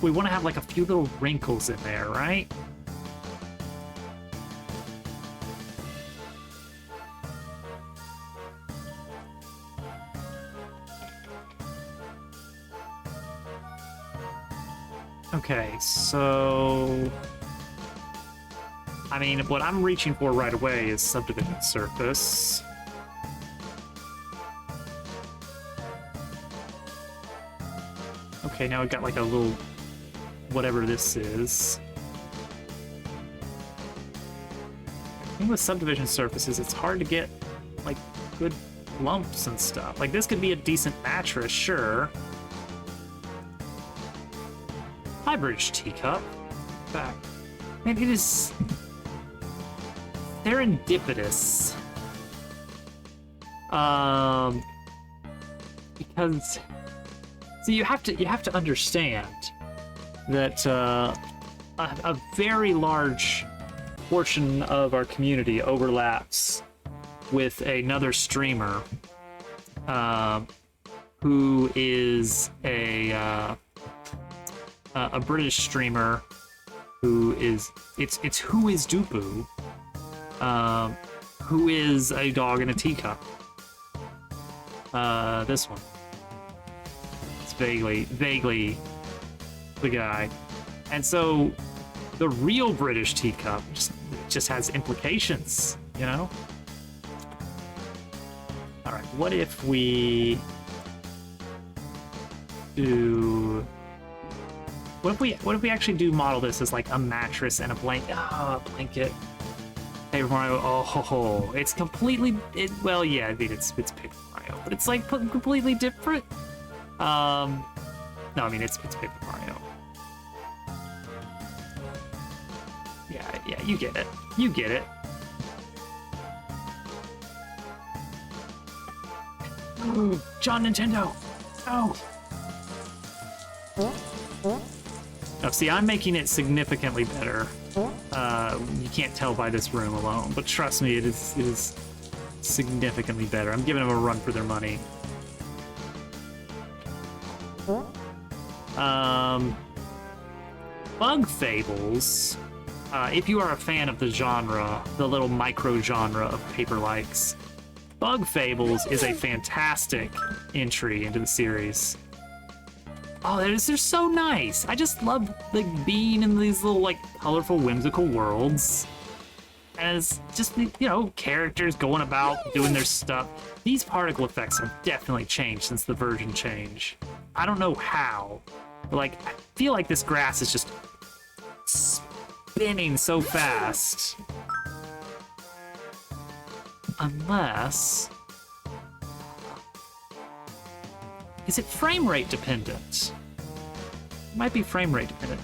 We want to have like a few little wrinkles in there, right? Okay, so I mean, what I'm reaching for right away is subdivision surface. Okay, now we've got like a little whatever this is. I think with subdivision surfaces, it's hard to get like good lumps and stuff. Like this could be a decent mattress, sure. Hi, British teacup. Back. Man, it is serendipitous. Because so you have to understand that a very large portion of our community overlaps with another streamer who is a British streamer who is it's Who is Dupu, who is a dog in a teacup. This one. It's vaguely the guy. And so the real British teacup just has implications, you know? All right, what if we do? What if we actually do model this as like a mattress and a blanket? Ah, a blanket. Paper Mario. Oh, it's completely. Well, yeah, I mean it's Paper Mario, but it's like completely different. No, I mean it's Paper Mario. Yeah, you get it. You get it. Ooh, John Nintendo. Oh. Oh, see, I'm making it significantly better. You can't tell by this room alone, but trust me, it is significantly better. I'm giving them a run for their money. Bug Fables. If you are a fan of the genre, the little micro genre of paper-likes, Bug Fables is a fantastic entry into the series. Oh, they're so nice. I just love like being in these little like colorful, whimsical worlds. And it's just, you know, characters going about doing their stuff. These particle effects have definitely changed since the version change. I don't know how, but like I feel like this grass is just spinning so fast. Unless... Is it frame rate dependent? It might be frame rate dependent.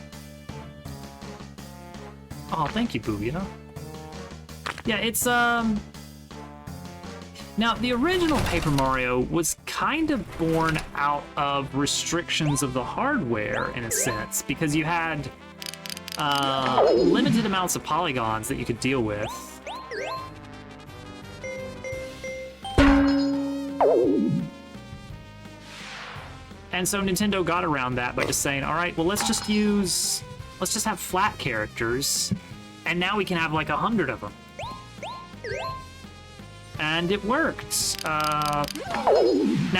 Oh, thank you, Booyah. Yeah, it's now the original Paper Mario was kind of born out of restrictions of the hardware in a sense, because you had limited amounts of polygons that you could deal with. And so Nintendo got around that by just saying, all right, well, let's just have flat characters, and now we can have like 100 of them. And it worked. Now,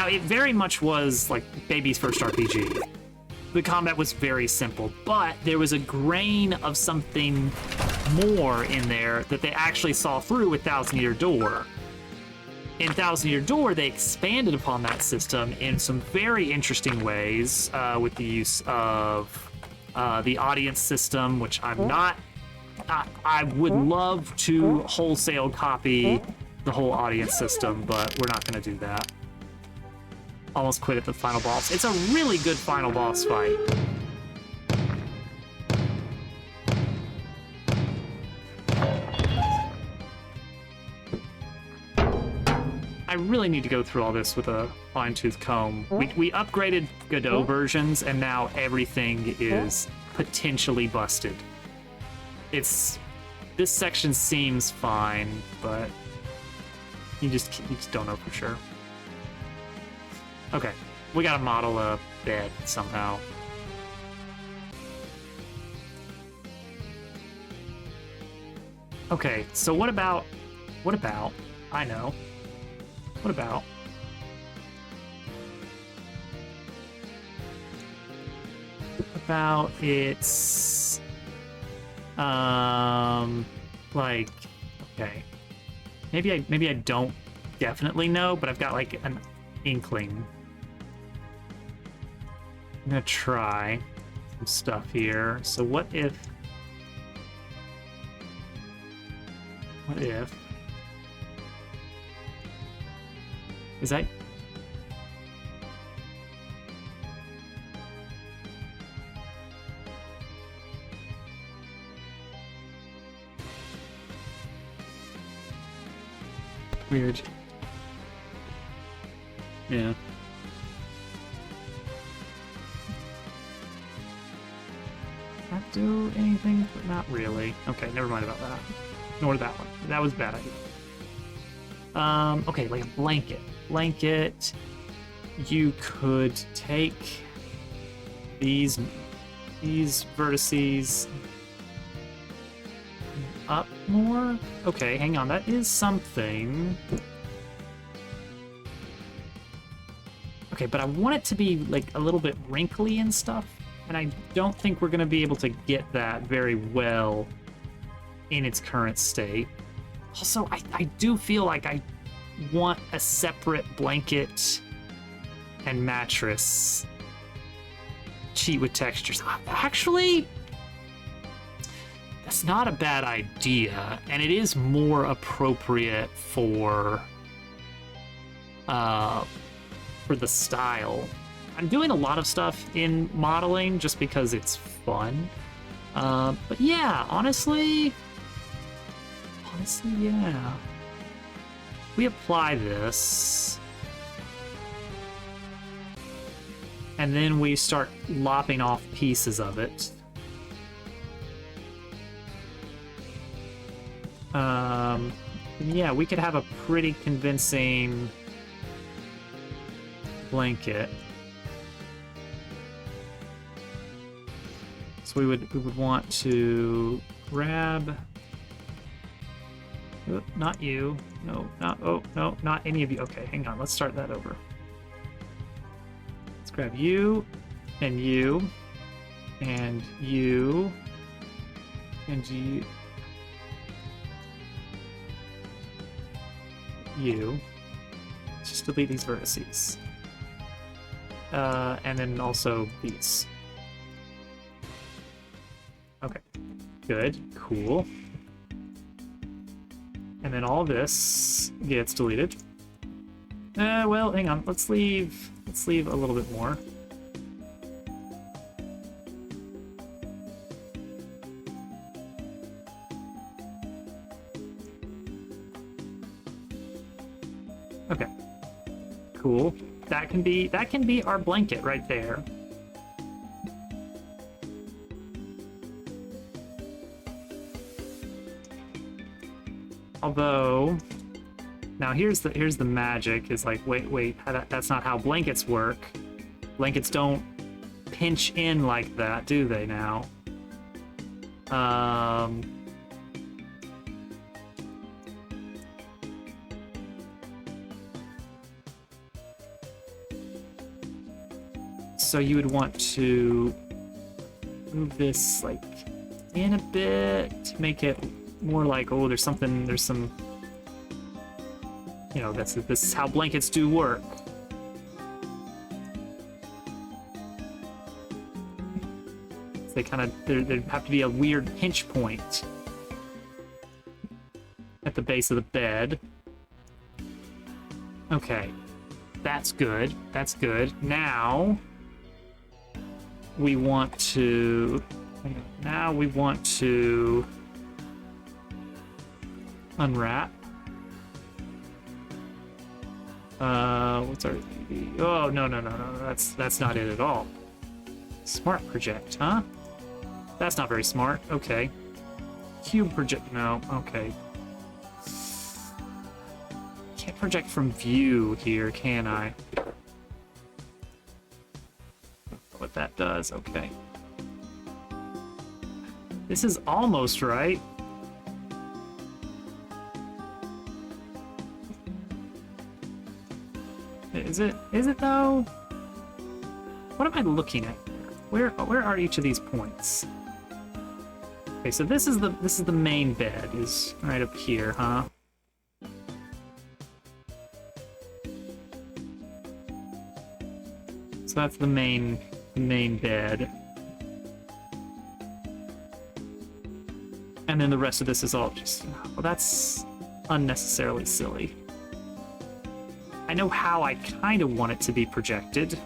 it very much was like baby's first RPG. The combat was very simple, but there was a grain of something more in there that they actually saw through with Thousand Year Door. In Thousand Year Door, they expanded upon that system in some very interesting ways with the use of the audience system, which I'm not... I would love to wholesale copy the whole audience system, but we're not going to do that. Almost quit at the final boss. It's a really good final boss fight. I really need to go through all this with a fine-tooth comb. We upgraded Godot versions, and now everything is potentially busted. This section seems fine, but you just don't know for sure. Okay, we gotta model a bed somehow. Okay, so what about, I know. What about its, like, okay. Maybe I don't definitely know, but I've got like an inkling. I'm gonna try some stuff here. So what if is that weird? Yeah. Not do anything, but not really. Okay, never mind about that. Nor that one. That was a bad idea. Okay, like a blanket. Blanket. You could take these vertices up more. Okay, hang on. That is something. Okay, but I want it to be like a little bit wrinkly and stuff, and I don't think we're going to be able to get that very well in its current state. Also, I do feel like I want a separate blanket and mattress. Cheat with textures. Actually, that's not a bad idea, and it is more appropriate for the style. I'm doing a lot of stuff in modeling just because it's fun. But yeah, honestly, yeah. We apply this, and then we start lopping off pieces of it. Yeah, we could have a pretty convincing blanket. So we would want to grab. Not you. No, not any of you. Okay, hang on. Let's start that over. Let's grab you, and you, and you, and you. Let's just delete these vertices. And then also these. Okay. Good. Cool. And then all this gets deleted. Well, hang on. Let's leave a little bit more. Okay. Cool. That can be our blanket right there. Although, now here's the magic. Is like, wait, that's not how blankets work. Blankets don't pinch in like that, do they now? So you would want to move this like in a bit to make it more like, oh, there's some, you know, this is how blankets do work. They kind of, there'd have to be a weird pinch point at the base of the bed. Okay, that's good. That's good. Now we want to. Unwrap. What's our? Oh no! That's not it at all. Smart project, huh? That's not very smart. Okay. Cube project. No. Okay. Can't project from view here, can I? What that does. Okay. This is almost right. Is it? Is it though? What am I looking at here? Where are each of these points? Okay, so this is the main bed, is right up here, huh? So that's the main bed. And then the rest of this is all just, well, that's unnecessarily silly. I know how I kind of want it to be projected.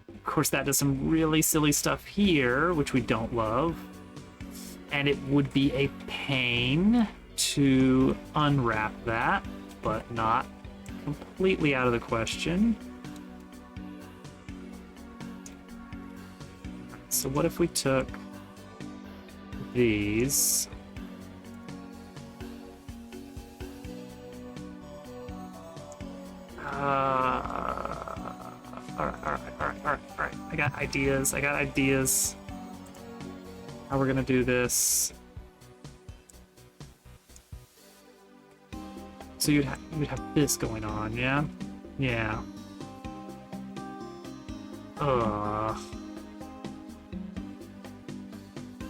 Of course, that does some really silly stuff here, which we don't love. And it would be a pain to unwrap that, but not completely out of the question. So what if we took these? All right. I got ideas. How we're gonna do this. So you'd have this going on, yeah? Yeah.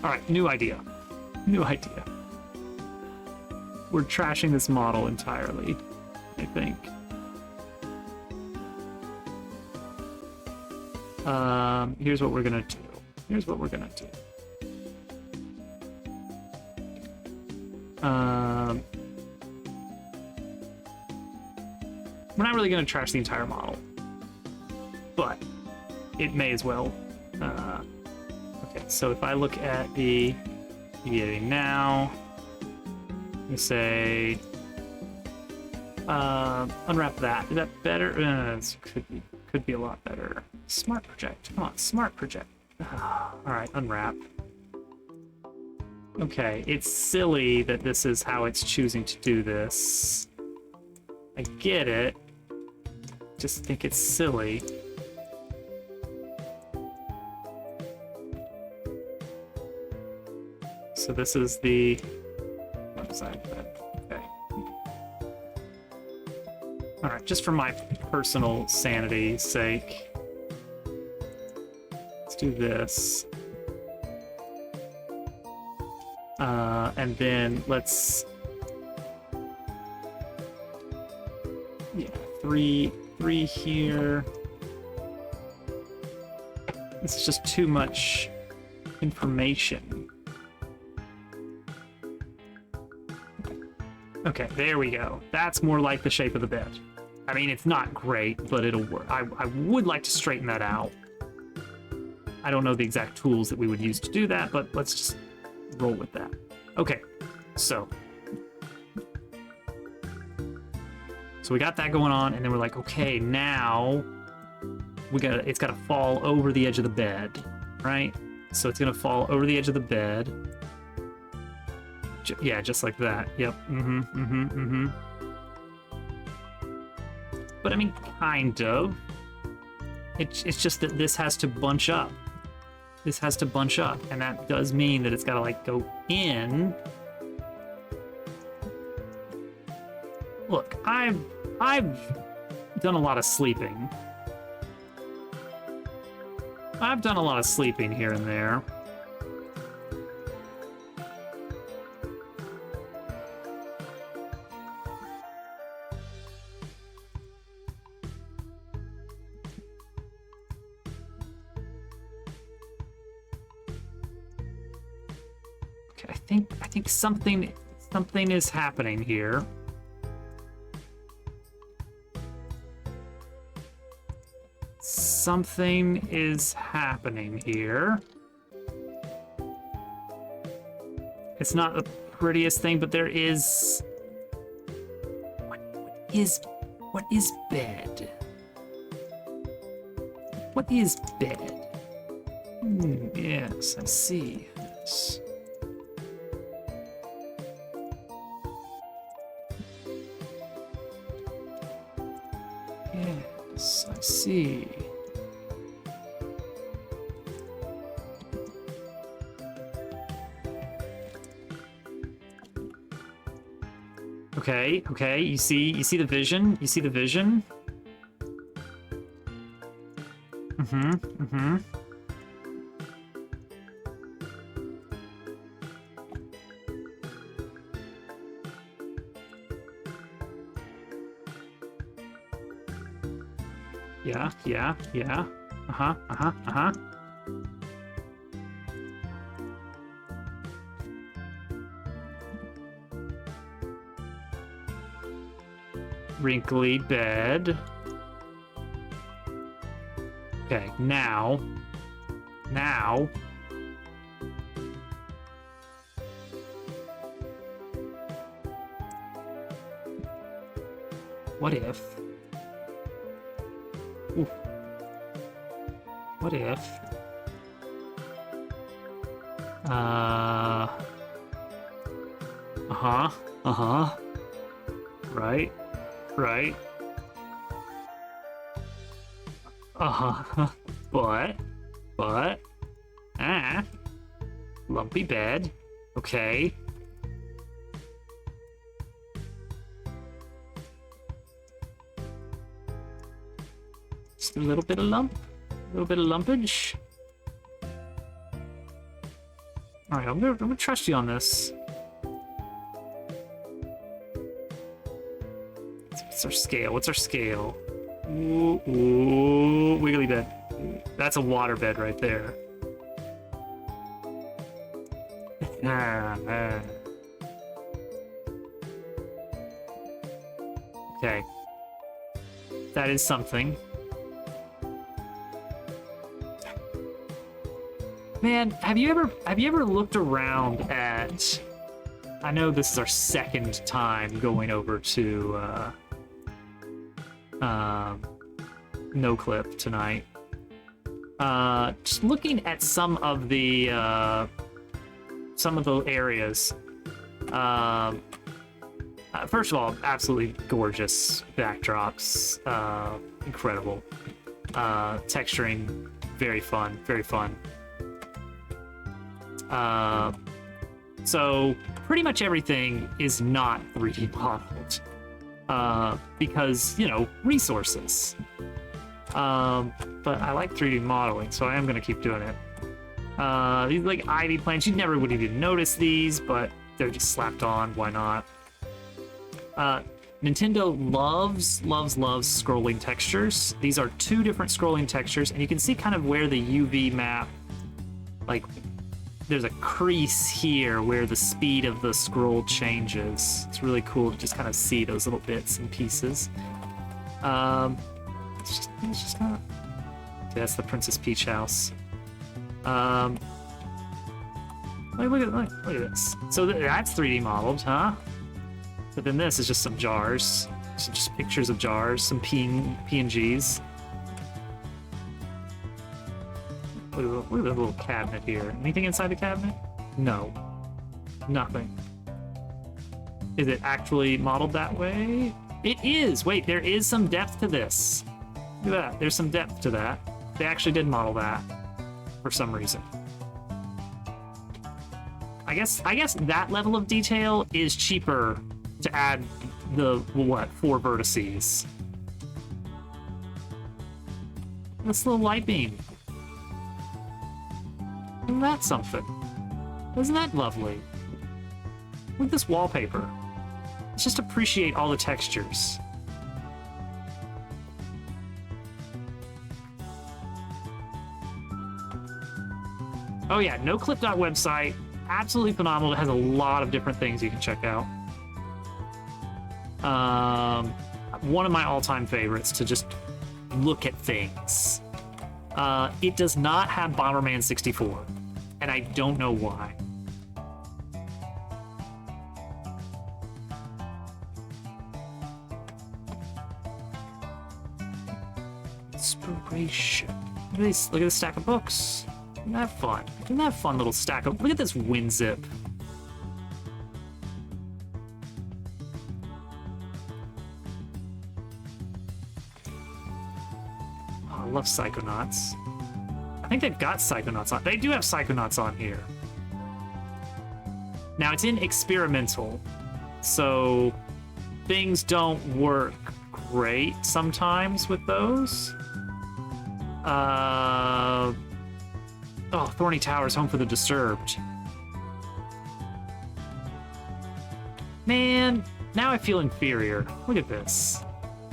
Alright, new idea. We're trashing this model entirely, I think. Here's what we're gonna do. We're not really gonna trash the entire model, but it may as well. Okay, so if I look at the deviating now, we say unwrap that. Is that better? This could be a lot better. Smart project. Come on, smart project. All right, unwrap. Okay, it's silly that this is how it's choosing to do this. I get it. Just think it's silly. So this is the left side bed. Okay. Alright, just for my personal sanity's sake, let's do this. And then let's... Yeah, three here. This is just too much information. Okay, there we go. That's more like the shape of the bed. I mean, it's not great, but it'll work. I would like to straighten that out. I don't know the exact tools that we would use to do that, but let's roll with that. Okay, so we got that going on, and then we're like, okay, now it's got to fall over the edge of the bed, right? So it's gonna fall over the edge of the bed. Yeah, just like that. Yep. But I mean, kind of. It's just that this has to bunch up. This has to bunch up, and that does mean that it's gotta like go in. Look, I've done a lot of sleeping. I've done a lot of sleeping here and there. Okay, I think something is happening here. Something is happening here. It's not the prettiest thing, but there is... What is bed? What is bed? Yes, I see. Yes. Yes, I see. Okay, you see the vision? You see the vision? Yeah. Uh-huh. Wrinkly bed. Okay, now. What if? Ooh. What if? Right. But, lumpy bed. Okay. Just a little bit of lumpage. All right, I'm gonna trust you on this. What's our scale? Ooh, wiggly bed. That's a water bed right there. Okay. That is something. Man, have you ever looked around at... I know this is our second time going over to NoClip tonight. Just looking at some of the areas. First of all, absolutely gorgeous backdrops, incredible. Texturing, very fun. So pretty much everything is not 3D modeled, because, you know, resources. But I like 3D modeling, so I am gonna keep doing it. These like ivy plants, you never would even notice these, but they're just slapped on, why not? Nintendo loves scrolling textures. These are two different scrolling textures, and you can see kind of where the UV map, like, there's a crease here where the speed of the scroll changes. It's really cool to just kind of see those little bits and pieces. It's just not... That's the Princess Peach house. Look at this. So that's 3D modeled, huh? But then this is just some jars. Some just pictures of jars, some PNGs. Look at the little cabinet here. Anything inside the cabinet? No. Nothing. Is it actually modeled that way? It is! Wait, there is some depth to this. Look at that. There's some depth to that. They actually did model that for some reason. I guess that level of detail is cheaper to add the, what, 4 vertices. This little light beam. Isn't that something? Isn't that lovely? Look at this wallpaper. Let's just appreciate all the textures. Oh yeah, NoClip website. Absolutely phenomenal. It has a lot of different things you can check out. One of my all-time favorites to just look at things. It does not have Bomberman 64, and I don't know why. Inspiration. Look at this. Look at this stack of books. Isn't that fun? Isn't that fun little stack of... Look at this WinZip. Oh, I love Psychonauts. I think they've got Psychonauts on. They do have Psychonauts on here. Now, it's in experimental, so things don't work great sometimes with those. Oh, Thorny Towers, Home for the Disturbed. Man, now I feel inferior. Look at this.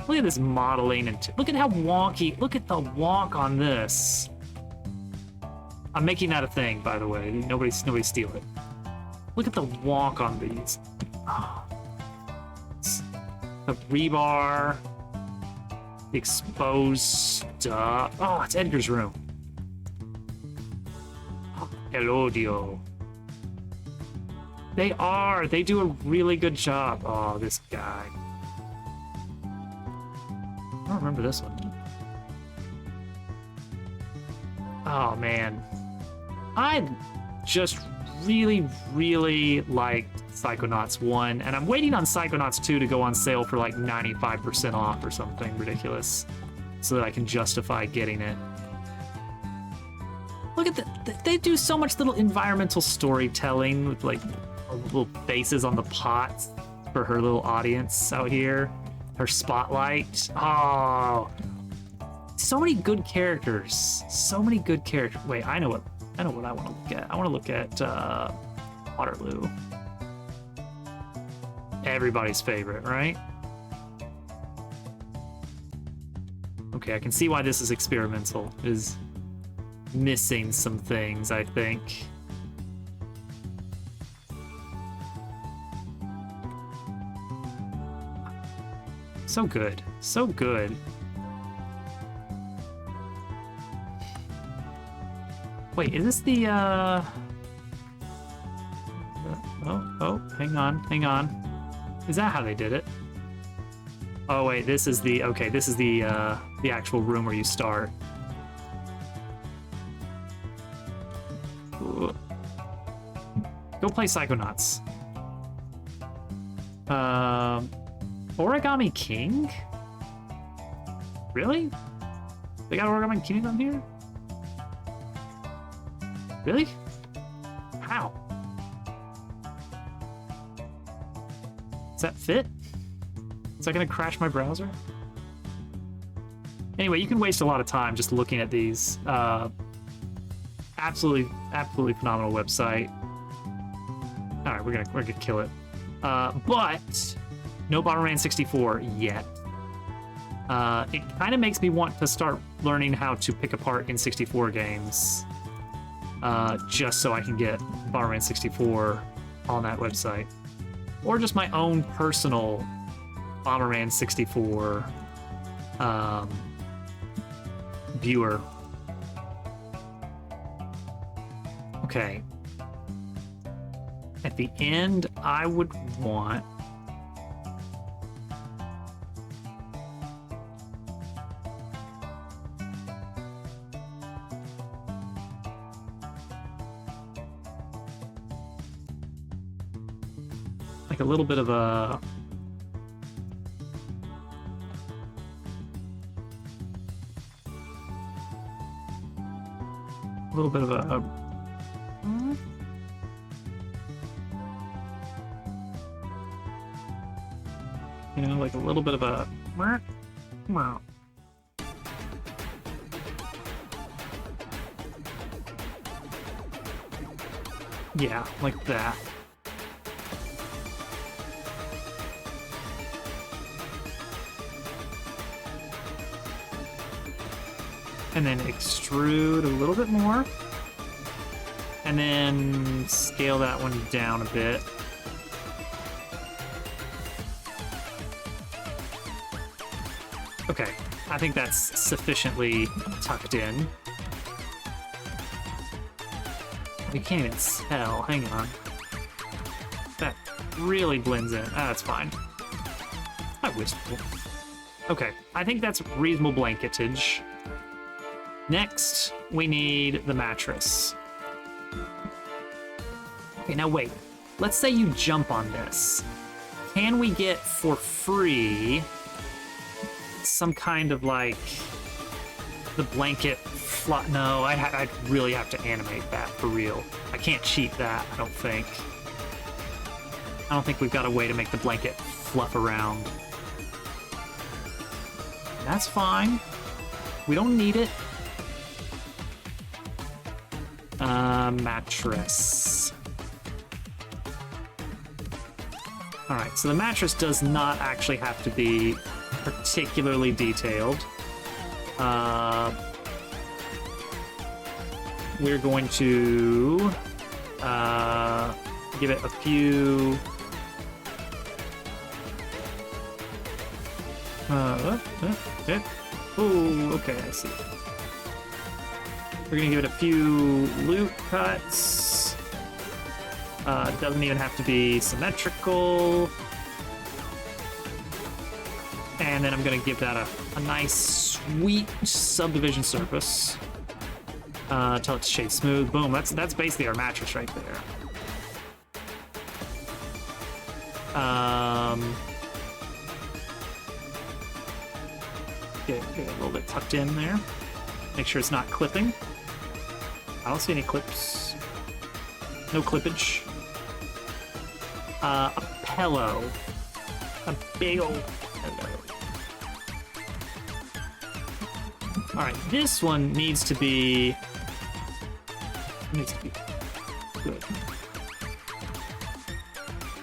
Look at this modeling and look at how wonky. Look at the wonk on this. I'm making that a thing, by the way. Nobody steal it. Look at the wonk on these. Oh. The rebar. The exposed stuff. Oh, it's Edgar's room. Elodio. They do a really good job. Oh, this guy. I don't remember this one. Oh, man. I just really liked Psychonauts 1, and I'm waiting on Psychonauts 2 to go on sale for like 95% off or something ridiculous so that I can justify getting it. Look at they do so much little environmental storytelling with like little faces on the pots for her little audience out here. Her spotlight. Oh, so many good characters. So many good characters. Wait, I know what I want to look at. I want to look at Waterloo. Everybody's favorite, right? Okay, I can see why this is experimental. It is missing some things, I think. So good. So good. Wait, is this the, Oh, hang on. Is that how they did it? Oh, wait, this is the... Okay, this is the actual room where you start. Ooh. Go play Psychonauts. Origami King? Really? They got Origami King on here? Really? How? Does that fit? Is that gonna crash my browser? Anyway, you can waste a lot of time just looking at these. Absolutely phenomenal website. All right, we're gonna kill it. But no Bomberman 64 yet. It kind of makes me want to start learning how to pick apart N64 games, just so I can get Bomberman 64 on that website, or just my own personal Bomberman 64 viewer. Okay. At the end, I would want... like a little bit of a... little bit of a... you know, like a little bit of a... wow. Yeah, like that. And then extrude a little bit more. And then scale that one down a bit. Okay, I think that's sufficiently tucked in. We can't even tell. Hang on. That really blends in. Ah, that's fine. I wistful. Okay, I think that's reasonable blanketage. Next, we need the mattress. Okay, now wait. Let's say you jump on this. Can we get for free some kind of like the blanket flop? No, I'd really have to animate that for real. I can't cheat that, I don't think. I don't think we've got a way to make the blanket fluff around. That's fine. We don't need it. Mattress. Alright, so the mattress does not actually have to be particularly detailed. We're going to give it a few... oh, okay, I see. We're gonna give it a few loop cuts. It doesn't even have to be symmetrical. And then I'm gonna give that a nice, sweet subdivision surface. Till it's shade smooth. Boom, that's basically our mattress right there. Get it a little bit tucked in there. Make sure it's not clipping. I don't see any clips. No clippage. A pillow. A big old pillow. Alright, this one needs to be... good.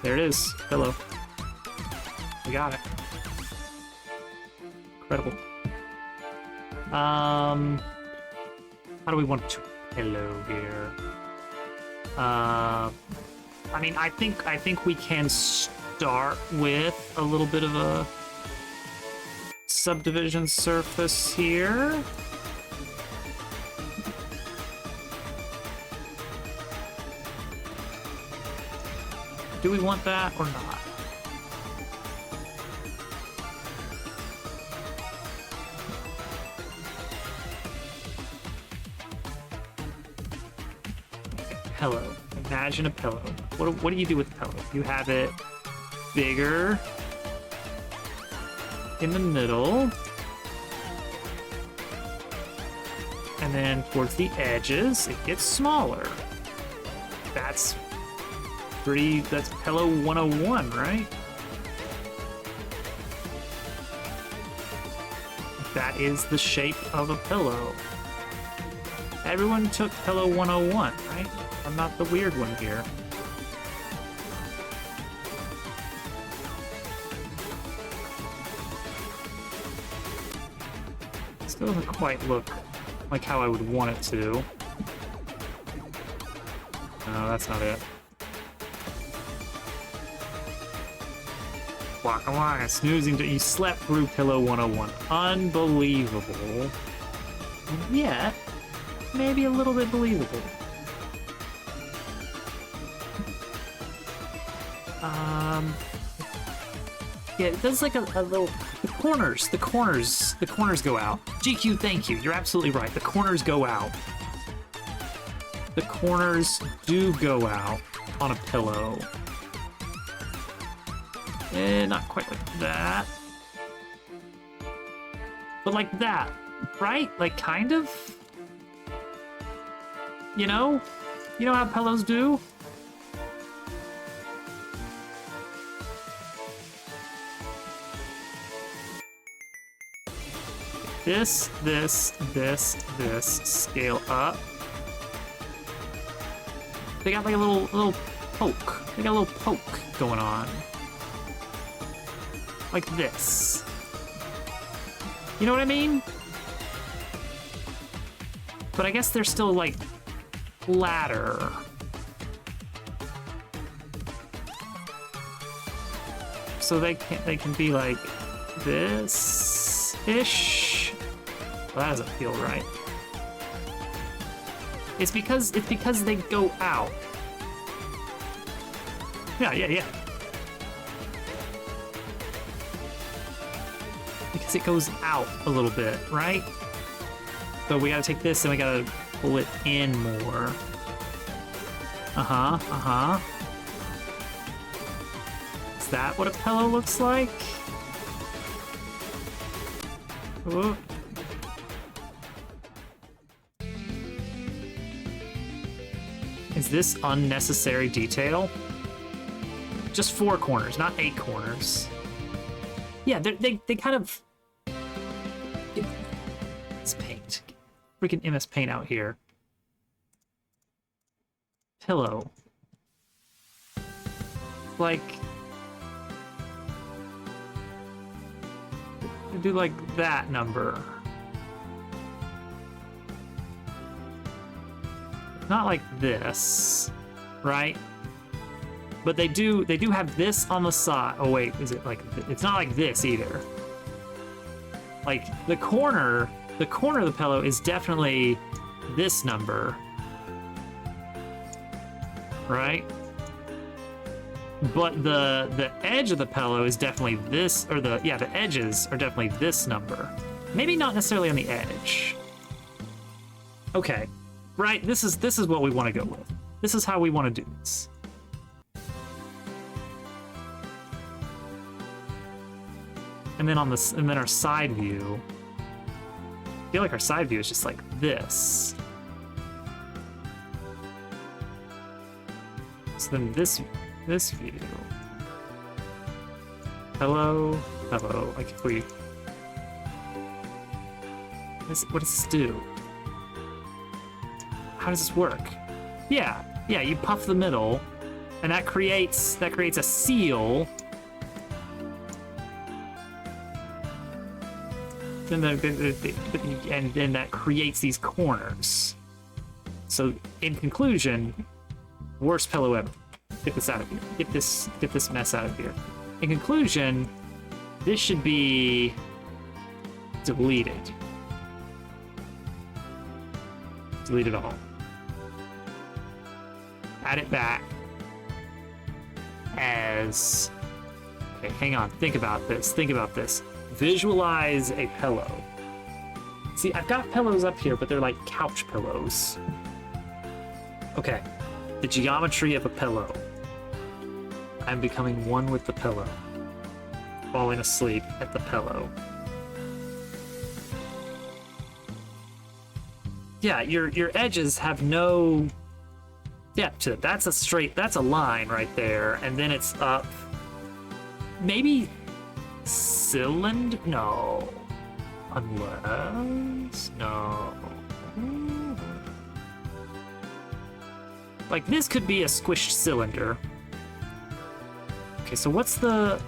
There it is. Pillow. We got it. Incredible. How do we want to pillow here? I mean, I think we can start with a little bit of a subdivision surface here. Do we want that or not? Pillow. Imagine a pillow. What do you do with the pillow? You have it bigger in the middle, and then towards the edges it gets smaller. That's pillow 101, right? That is the shape of a pillow. Everyone took pillow 101, right? I'm not the weird one here. Still doesn't quite look like how I would want it to. No, that's not it. Guacamole, snoozing. You slept through pillow 101. Unbelievable. And yet, maybe a little bit believable. Yeah, it does like a little. The corners go out. GQ, thank you. You're absolutely right. The corners go out. The corners do go out on a pillow. Not quite like that. But like that, right? Like kind of? You know? You know how pillows do? This, scale up. They got like a little poke. They got a little poke going on. Like this. You know what I mean? But I guess they're still like flatter. So they can be like this-ish. Well, that doesn't feel right. It's because they go out. Yeah. Because it goes out a little bit, right? So we gotta take this and we gotta pull it in more. Is that what a pillow looks like? Ooh. Is this unnecessary detail? Just 4 corners, not 8 corners. Yeah, they kind of... It's paint. Freaking MS Paint out here. Pillow. Like... do like that number. Not like this, right? But they do have this on the side. Oh wait, is it like, it's not like this either. Like the corner of the pillow is definitely this number, right? But the edge of the pillow is definitely this, or the edges are definitely this number. Maybe not necessarily on the edge. Okay, right? This is what we want to go with. This is how we want to do this. And then our side view. I feel like our side view is just like this. So then this view. Hello. Like if we... What does this do? How does this work? Yeah, you puff the middle, and that creates a seal. And then that creates these corners. So in conclusion, worst pillow ever. Get this out of here. Get this mess out of here. In conclusion, this should be deleted. Delete it all. Add it back as... Okay, hang on. Think about this. Visualize a pillow. See, I've got pillows up here, but they're like couch pillows. Okay, the geometry of a pillow. I'm becoming one with the pillow. Falling asleep at the pillow. Yeah, your edges have no depth to it. That's a line right there, and then it's up. Maybe cylinder? No. Unless... No. Like, this could be a squished cylinder. Okay, so what's the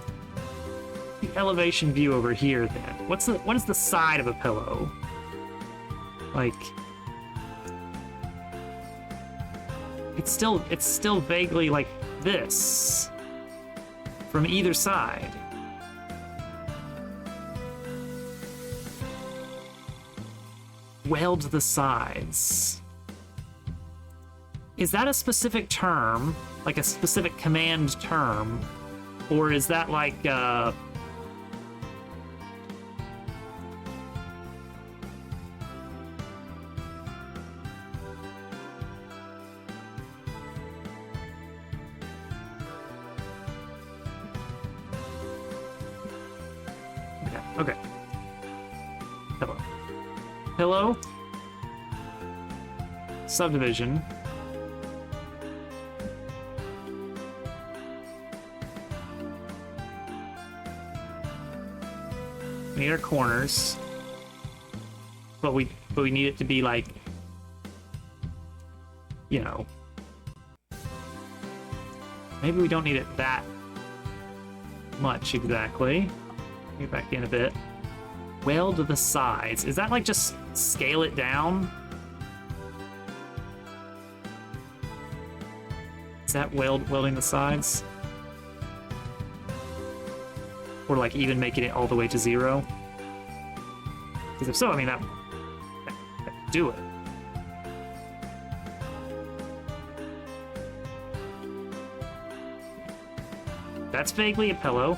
elevation view over here, then? What is the side of a pillow? Like... It's still vaguely like this. From either side. Weld the sides. Is that a specific term, like a specific command term, or is that like okay. Hello. Hello? Subdivision. We need our corners. But we need it to be like, you know. Maybe we don't need it that much exactly. Get back in a bit. Weld the sides. Is that like just scale it down? Is that welding the sides? Or like even making it all the way to 0? Because if so, I mean that do it. That's vaguely a pillow.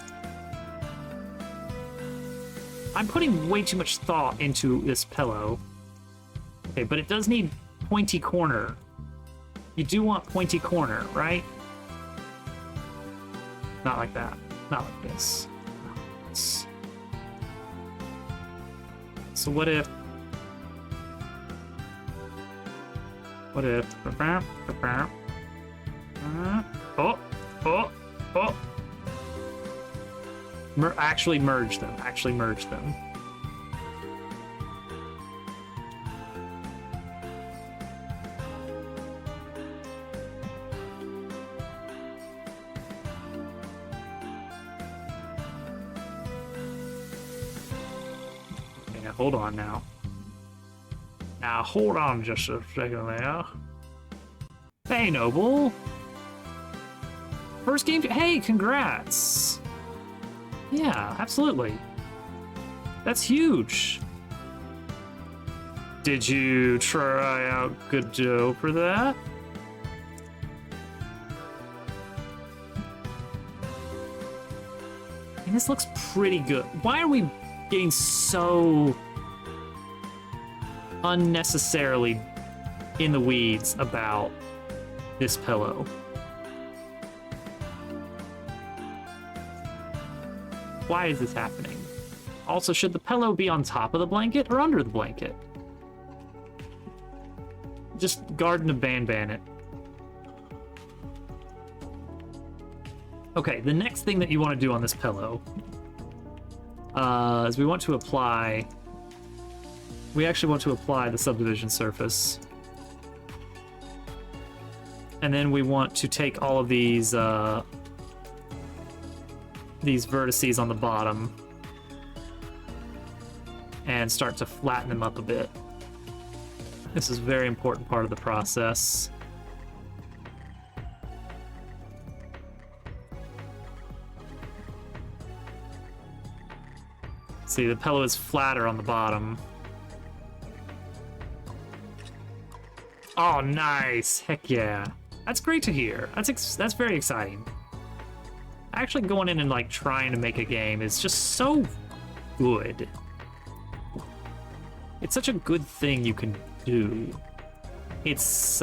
I'm putting way too much thought into this pillow. Okay, but it does need pointy corner. You do want pointy corner, right? Not like that. Not like this. Not like this. So what if... What if... Oh! Oh! Oh! Actually merge them. Actually merge them. Okay, now hold on now. Now hold on just a second there. Hey, Noble. First game. Hey, congrats. Yeah, absolutely. That's huge. Did you try out Godot for that? And this looks pretty good. Why are we getting so unnecessarily in the weeds about this pillow? Why is this happening? Also, should the pillow be on top of the blanket or under the blanket? Just Garden of Banban it. Okay, the next thing that you want to do on this pillow is we actually want to apply the subdivision surface. And then we want to take all of these vertices on the bottom and start to flatten them up a bit. This is a very important part of the process. See, the pillow is flatter on the bottom. Oh, nice! Heck yeah. That's great to hear. That's very exciting. Actually going in and like trying to make a game is just so good. It's such a good thing you can do. It's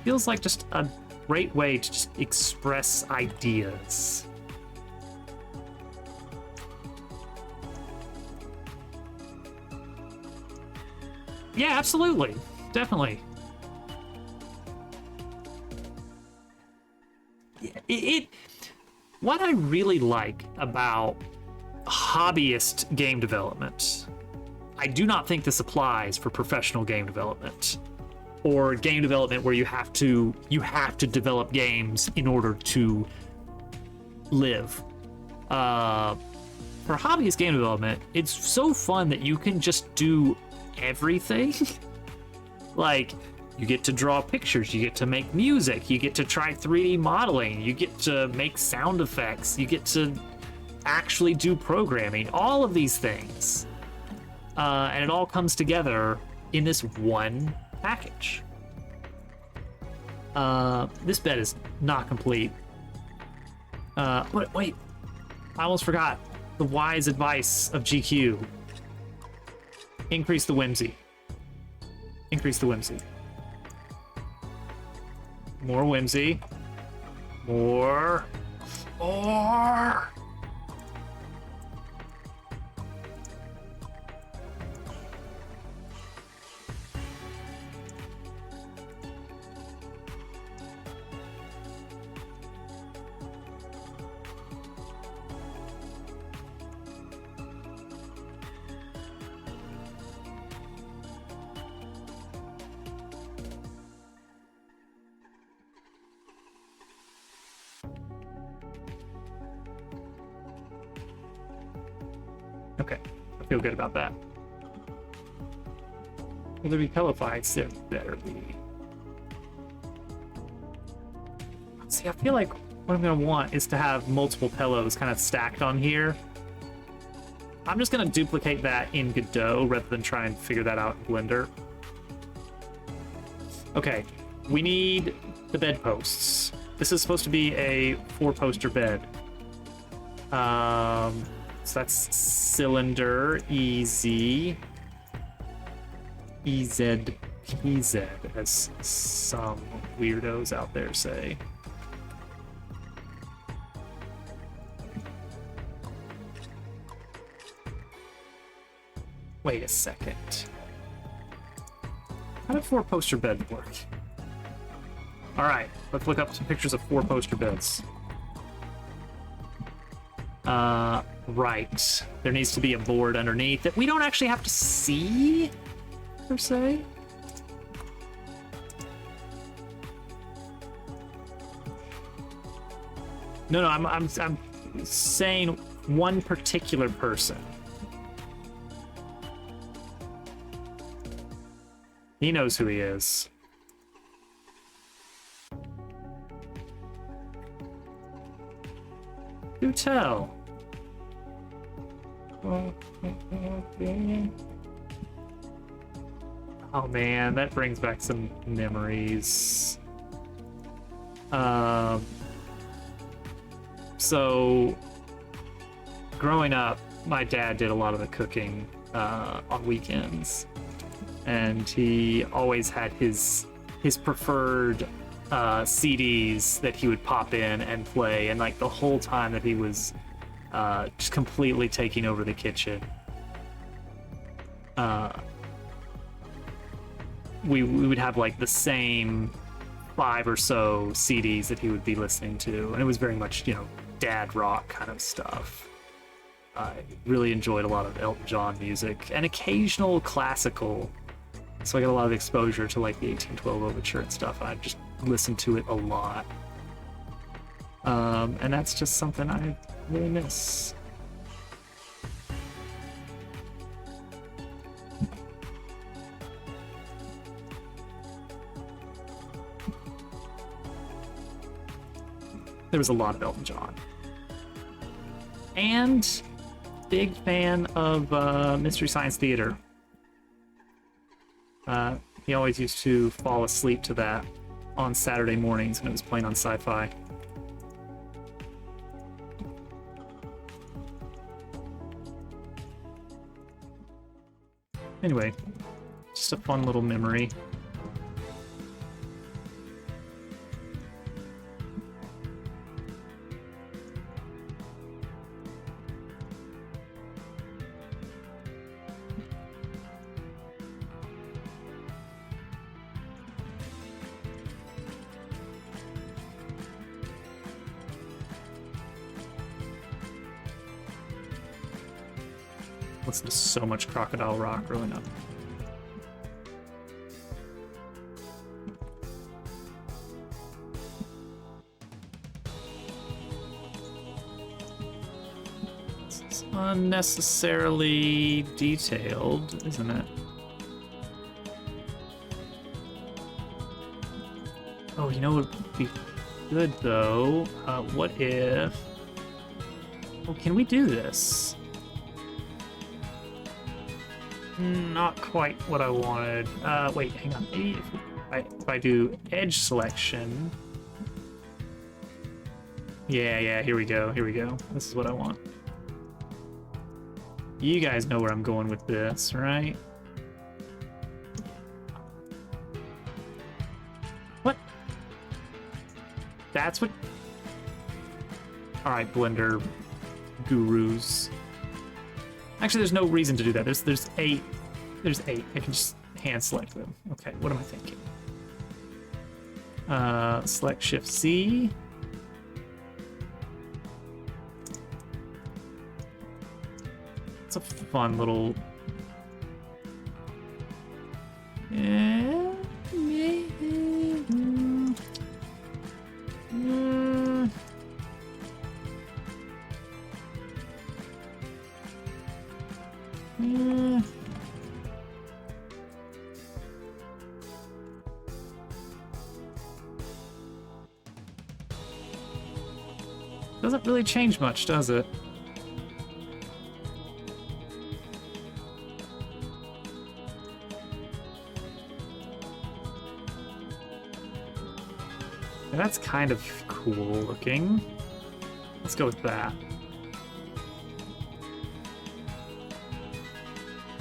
feels like just a great way to just express ideas. Yeah, absolutely. Definitely. What I really like about hobbyist game development, I do not think this applies for professional game development or game development where you have to develop games in order to live. For hobbyist game development, it's so fun that you can just do everything. Like, you get to draw pictures, you get to make music, you get to try 3D modeling, you get to make sound effects, you get to actually do programming, all of these things. And it all comes together in this one package. This bed is not complete. Wait. I almost forgot the wise advice of GQ. Increase the whimsy. Increase the whimsy. More whimsy. More. Okay, I feel good about that. Will there be pillow fights? There better be. See, I feel like what I'm gonna want is to have multiple pillows kind of stacked on here. I'm just gonna duplicate that in Godot rather than try and figure that out in Blender. Okay, we need the bedposts. This is supposed to be a 4-poster bed. So that's cylinder, EZ, EZPZ, as some weirdos out there say. Wait a second. How did 4-poster bed work? Alright, let's look up some pictures of 4-poster beds. Right. There needs to be a board underneath that we don't actually have to see, per se. No, I'm saying one particular person. He knows who he is. Do tell. Oh man, that brings back some memories. So growing up, my dad did a lot of the cooking on weekends, and he always had his preferred CDs that he would pop in and play, and like the whole time that he was just completely taking over the kitchen. We would have like the same 5 or so CDs that he would be listening to, and it was very much, dad rock kind of stuff. I really enjoyed a lot of Elton John music and occasional classical, so I got a lot of exposure to like the 1812 Overture and stuff, and I just listened to it a lot. And that's just something I really miss. There was a lot of Elton John. And big fan of Mystery Science Theater. He always used to fall asleep to that on Saturday mornings when it was playing on Sci-Fi. Anyway, just a fun little memory. Listen to so much Crocodile Rock growing up. It's unnecessarily detailed, isn't it? Oh, you know what would be good though? What if... Oh, can we do this? Not quite what I wanted. Wait, hang on. Maybe if if I do edge selection. Yeah, here we go. This is what I want. You guys know where I'm going with this, right? What? That's what... Alright, Blender gurus. Actually, there's no reason to do that. There's 8. There's 8. I can just hand select them. Okay, what am I thinking? Select Shift C. It's a fun little... Doesn't really change much, does it? That's kind of cool looking. Let's go with that.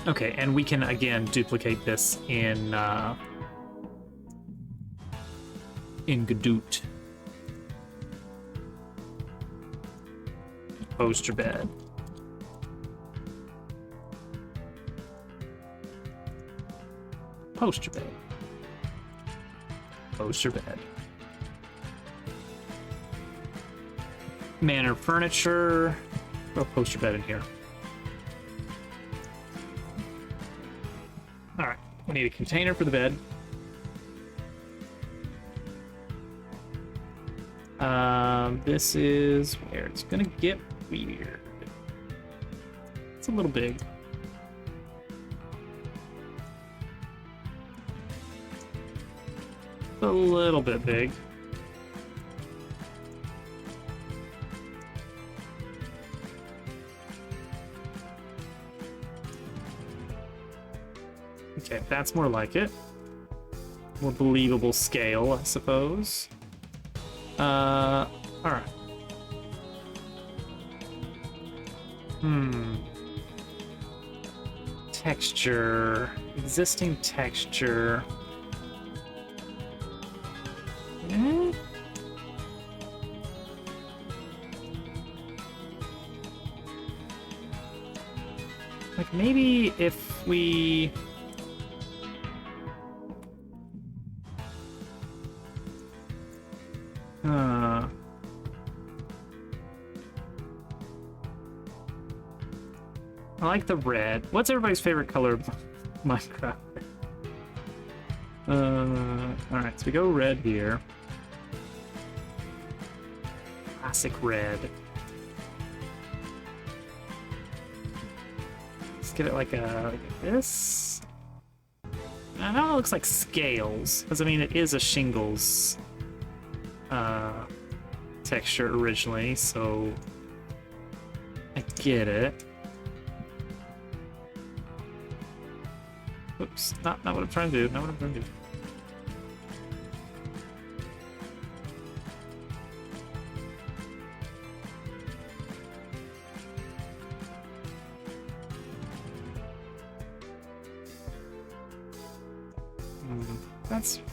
Okay, and we can again duplicate this in Godot. Poster bed. Poster bed. Poster bed. Manor furniture. Throw a poster bed in here. Alright, we need a container for the bed. This is where it's gonna get weird. It's a little big. It's a little bit big. Okay, that's more like it. More believable scale, I suppose. Alright. Texture. Existing texture. Like, maybe if we... I like the red. What's everybody's favorite color of Minecraft? Alright, so we go red here. Classic red. Let's get it like this. I know it looks like scales, because I mean it is a shingles texture originally, so I get it. Oops, not what I'm trying to do, not what I'm trying to do.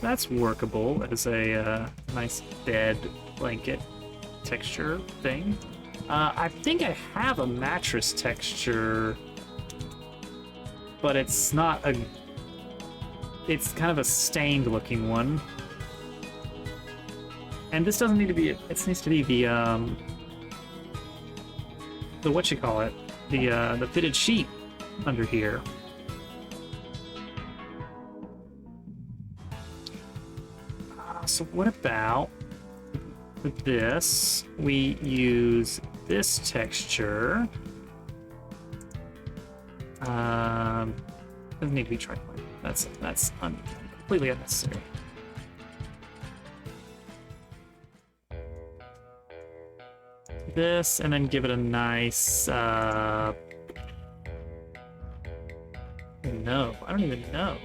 That's workable as a nice bed blanket texture thing. I think I have a mattress texture, but it's not a... It's kind of a stained looking one. And this doesn't need to be... It needs to be the whatchamacallit? The fitted sheet under here. So what about with this? We use this texture. Doesn't need to be tripoint. That's completely unnecessary. This, and then give it a nice. No, I don't even know.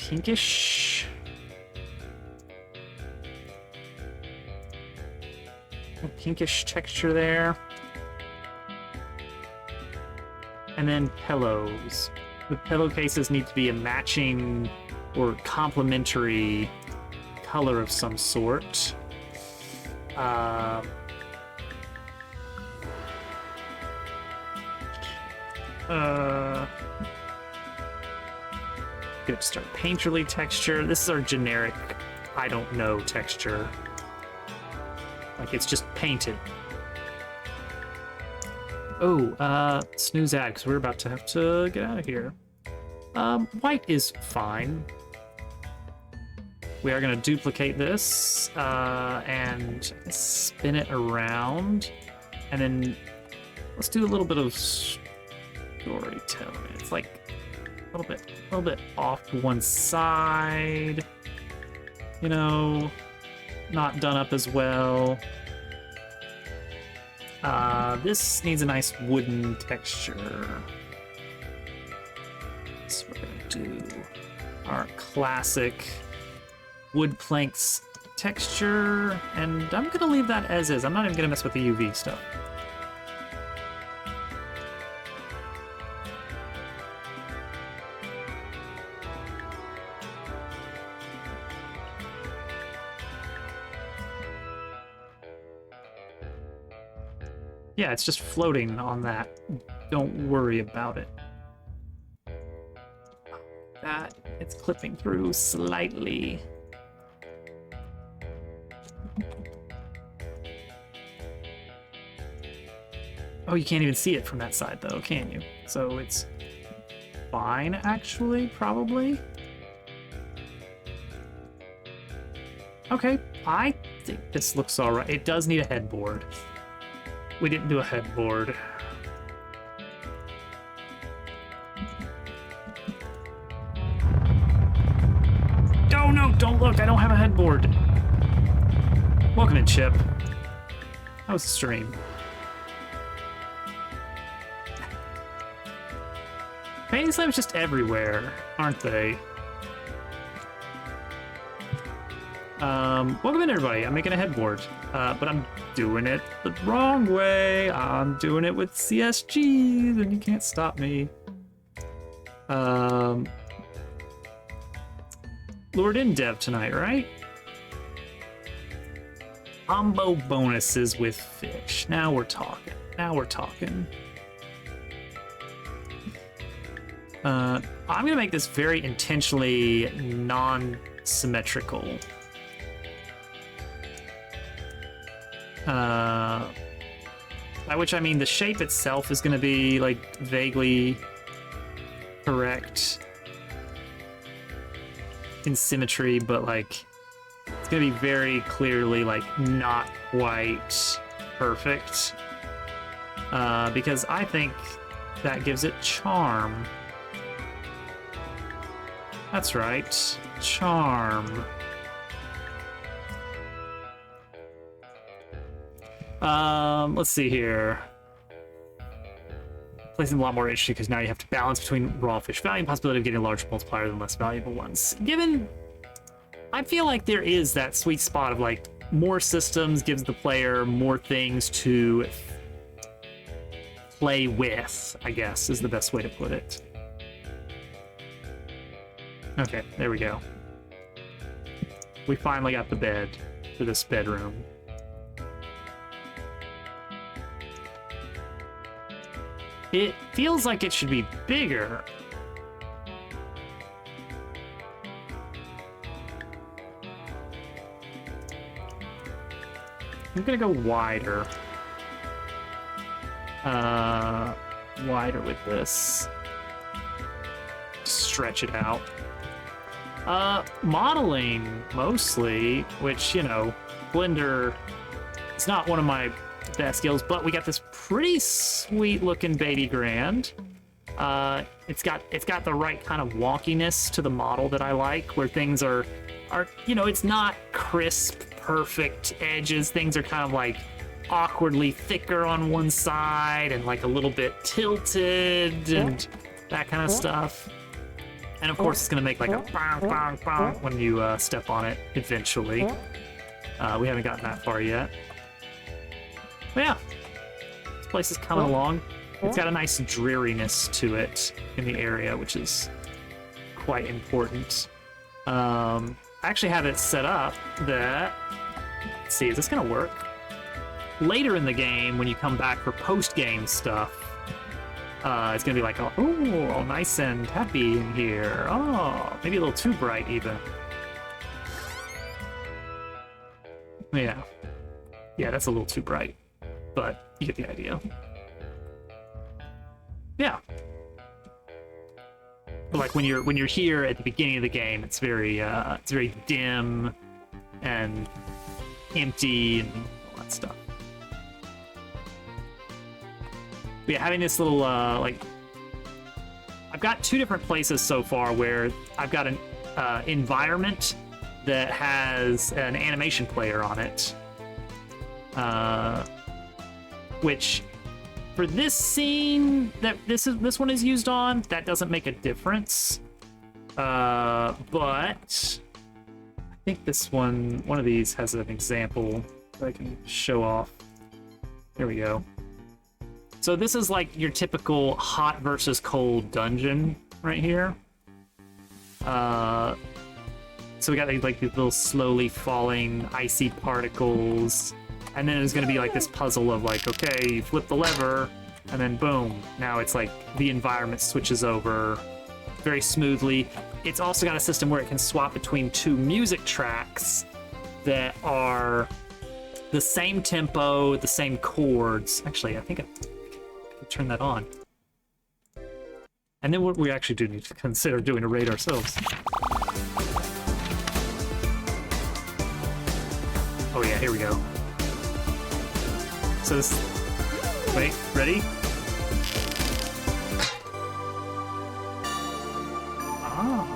pinkish. A pinkish texture there. And then pillows. The pillowcases need to be a matching or complementary color of some sort. Good start. Painterly texture. This is our generic I don't know texture. Like it's just painted. Oh, snooze ad, because we're about to have to get out of here. White is fine. We are going to duplicate this and spin it around. And then let's do a little bit of storytelling. It's like a little bit off to one side. You know, not done up as well. This needs a nice wooden texture. So we're gonna do our classic wood planks texture, and I'm gonna leave that as is. I'm not even gonna mess with the UV stuff. Yeah, it's just floating on that. Don't worry about it. That, it's clipping through slightly. Oh, you can't even see it from that side though, can you? So it's fine, actually, probably. Okay, I think this looks all right. It does need a headboard. We didn't do a headboard. Oh no, don't look, I don't have a headboard. Welcome in, Chip. How was the stream? Painting slabs just everywhere, aren't they? Welcome in, everybody. I'm making a headboard, but I'm doing it the wrong way. I'm doing it with CSGs, and you can't stop me. Lured in dev tonight, right? Combo bonuses with fish. Now we're talking. Now we're talking. I'm gonna make this very intentionally non-symmetrical. By which I mean the shape itself is gonna be like vaguely correct in symmetry, but like it's gonna be very clearly like not quite perfect. Because I think that gives it charm. That's right, charm. Let's see here. Placing a lot more interesting because now you have to balance between raw fish value and possibility of getting a larger multiplier than less valuable ones. Given, I feel like there is that sweet spot of like more systems gives the player more things to play with, I guess is the best way to put it. Okay, there we go. We finally got the bed for this bedroom. It feels like it should be bigger. I'm gonna go wider. Wider with this. Stretch it out. Modeling, mostly, which, you know, Blender, it's not one of my best skills, but we got this pretty sweet looking baby grand. It's got the right kind of wonkiness to the model that I like, where things are you know, it's not crisp, perfect edges. Things are kind of like awkwardly thicker on one side and like a little bit tilted and that kind of stuff. And of course, it's going to make like a bong, bong, bong when you step on it eventually. We haven't gotten that far yet. But yeah, this place is coming along. It's got a nice dreariness to it in the area, which is quite important. I actually have it set up that... Let's see, is this going to work? Later in the game, when you come back for post-game stuff, it's going to be like, oh, nice and happy in here. Oh, maybe a little too bright, even. Yeah. Yeah, that's a little too bright. But you get the idea. Yeah. But like when you're here at the beginning of the game, it's very dim and empty and all that stuff. But yeah, having this little like, I've got two different places so far where I've got an environment that has an animation player on it, which for this scene that this one is used on, that doesn't make a difference. But I think this one of these has an example that I can show off. There we go. So this is like your typical hot versus cold dungeon right here. So we got like these little slowly falling icy particles, and then there's gonna be like this puzzle of like, okay, you flip the lever, and then boom, now it's like the environment switches over very smoothly. It's also got a system where it can swap between two music tracks that are the same tempo, the same chords. Actually, I think I can turn that on. And then we actually do need to consider doing a raid ourselves. Oh yeah, here we go. So this... Wait, ready? Ah.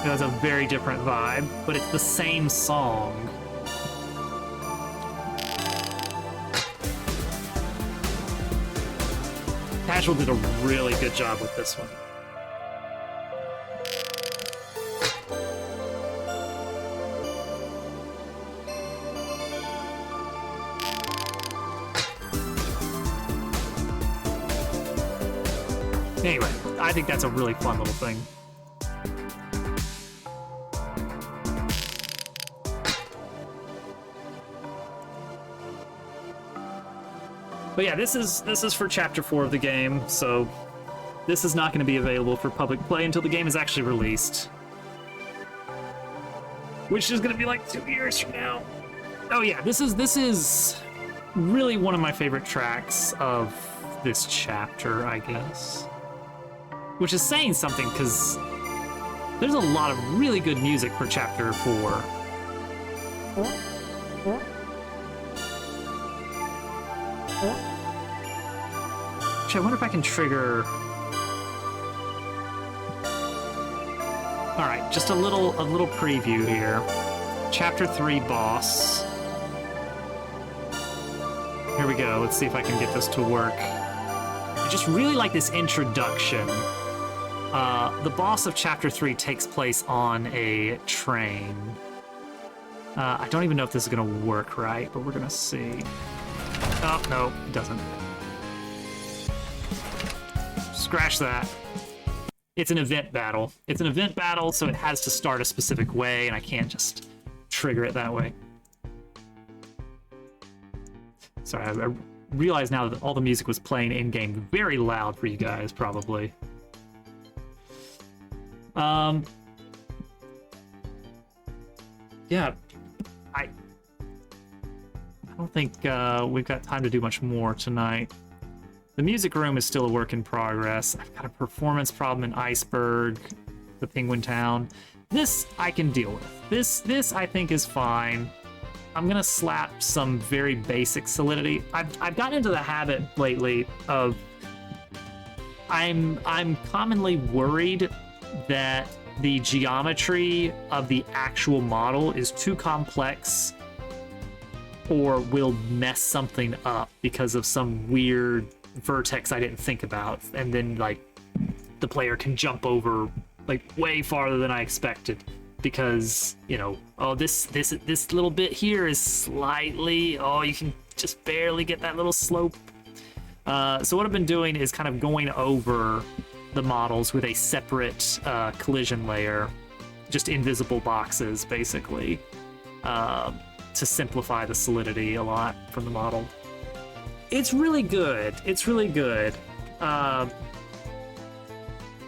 It has a very different vibe, but it's the same song. Casual did a really good job with this one. Anyway, I think that's a really fun little thing. But yeah, this is for Chapter 4 of the game, so this is not going to be available for public play until the game is actually released. Which is going to be like 2 years from now. Oh yeah, this is really one of my favorite tracks of this chapter, I guess. Which is saying something, because there's a lot of really good music for Chapter 4. Actually, I wonder if I can trigger... Alright, just a little preview here. Chapter 3 boss. Here we go, let's see if I can get this to work. I just really like this introduction. The boss of Chapter 3 takes place on a train. I don't even know if this is gonna work right, but we're gonna see. Oh, no, it doesn't. Scratch that. It's an event battle. It's an event battle, so it has to start a specific way, and I can't just trigger it that way. Sorry, I realize now that all the music was playing in-game very loud for you guys, probably. Yeah, I don't think we've got time to do much more tonight. The music room is still a work in progress. I've got a performance problem in Iceberg, the Penguin Town. This I can deal with. This I think is fine. I'm gonna slap some very basic solidity. I've gotten into the habit lately of I'm commonly worried that the geometry of the actual model is too complex or will mess something up because of some weird vertex I didn't think about, and then like the player can jump over like way farther than I expected, because oh, this little bit here is slightly, oh, you can just barely get that little slope. So what I've been doing is kind of going over the models with a separate collision layer, just invisible boxes basically, to simplify the solidity a lot from the model. It's really good. It's really good.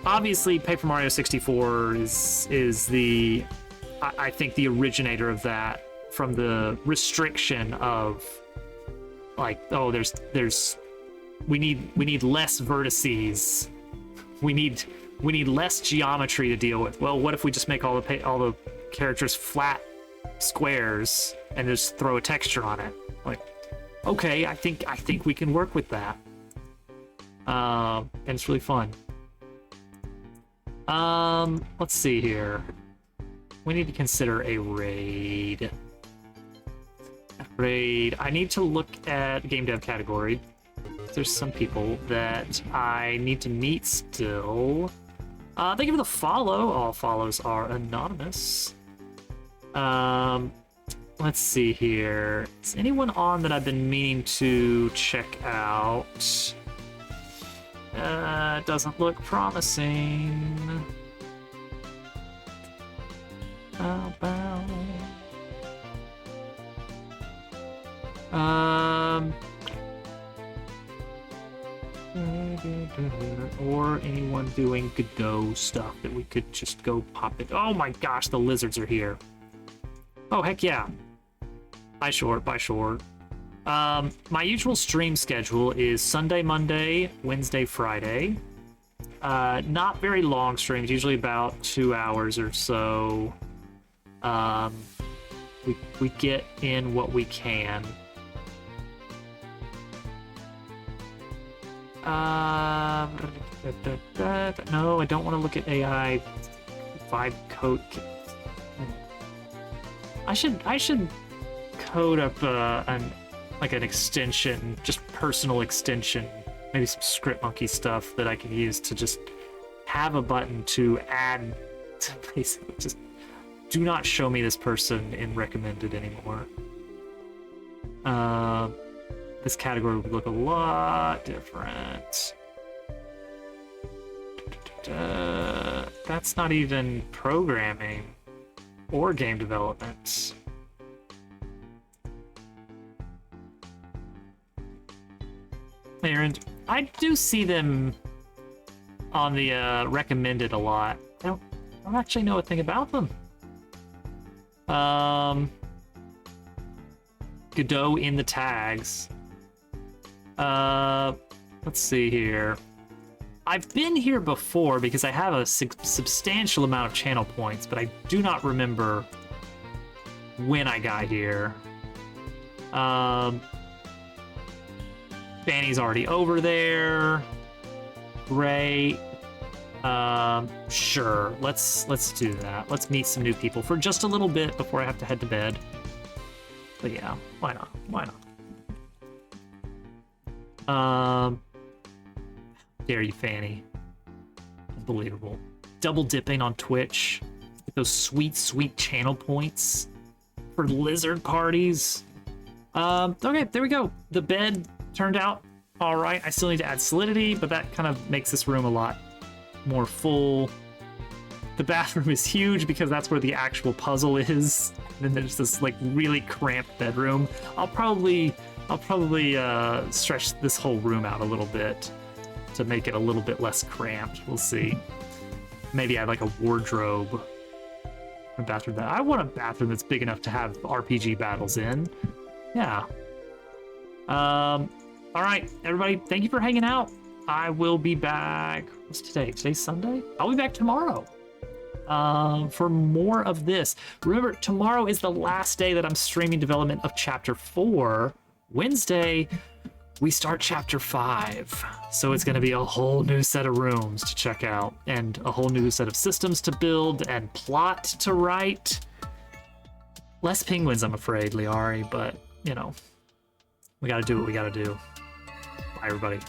Obviously, Paper Mario 64 is the, I think, the originator of that, from the restriction of like, oh, we need less vertices, we need less geometry to deal with. Well, what if we just make all the characters flat squares and just throw a texture on it? Like, okay, I think we can work with that. And it's really fun. Let's see here. We need to consider a raid. I need to look at game dev category. There's some people that I need to meet still. Thank you for the follow. All follows are anonymous. Let's see here. Is anyone on that I've been meaning to check out? Doesn't look promising. Or anyone doing Godot stuff that we could just go pop it. Oh my gosh, the lizards are here. Oh, heck yeah. Bye, short. My usual stream schedule is Sunday, Monday, Wednesday, Friday. Not very long streams, usually about 2 hours or so. We get in what we can. No, I don't want to look at AI vibe code. I should code up an extension, just personal extension, maybe some ScriptMonkey stuff that I can use to just have a button to add to basically just do not show me this person in recommended anymore. This category would look a lot different. That's not even programming or game development. And I do see them on the recommended a lot. I don't actually know a thing about them. Godot in the tags. Let's see here. I've been here before because I have a substantial amount of channel points, but I do not remember when I got here. Fanny's already over there. Great. Sure. Let's do that. Let's meet some new people for just a little bit before I have to head to bed. But yeah, why not? Dare you, Fanny. Unbelievable. Double dipping on Twitch with those sweet channel points for lizard parties. Okay, there we go. The bed turned out all right. I still need to add solidity, but that kind of makes this room a lot more full. The bathroom is huge because that's where the actual puzzle is. And then there's this like really cramped bedroom. I'll probably stretch this whole room out a little bit to make it a little bit less cramped. We'll see. Maybe add like a wardrobe. A bathroom I want a bathroom that's big enough to have RPG battles in. Yeah. All right, everybody, thank you for hanging out. I will be back. What's today? Today's Sunday? I'll be back tomorrow for more of this. Remember, tomorrow is the last day that I'm streaming development of Chapter 4. Wednesday, we start Chapter 5. So it's going to be a whole new set of rooms to check out and a whole new set of systems to build and plot to write. Less penguins, I'm afraid, Liari, but, we got to do what we got to do. Bye, everybody.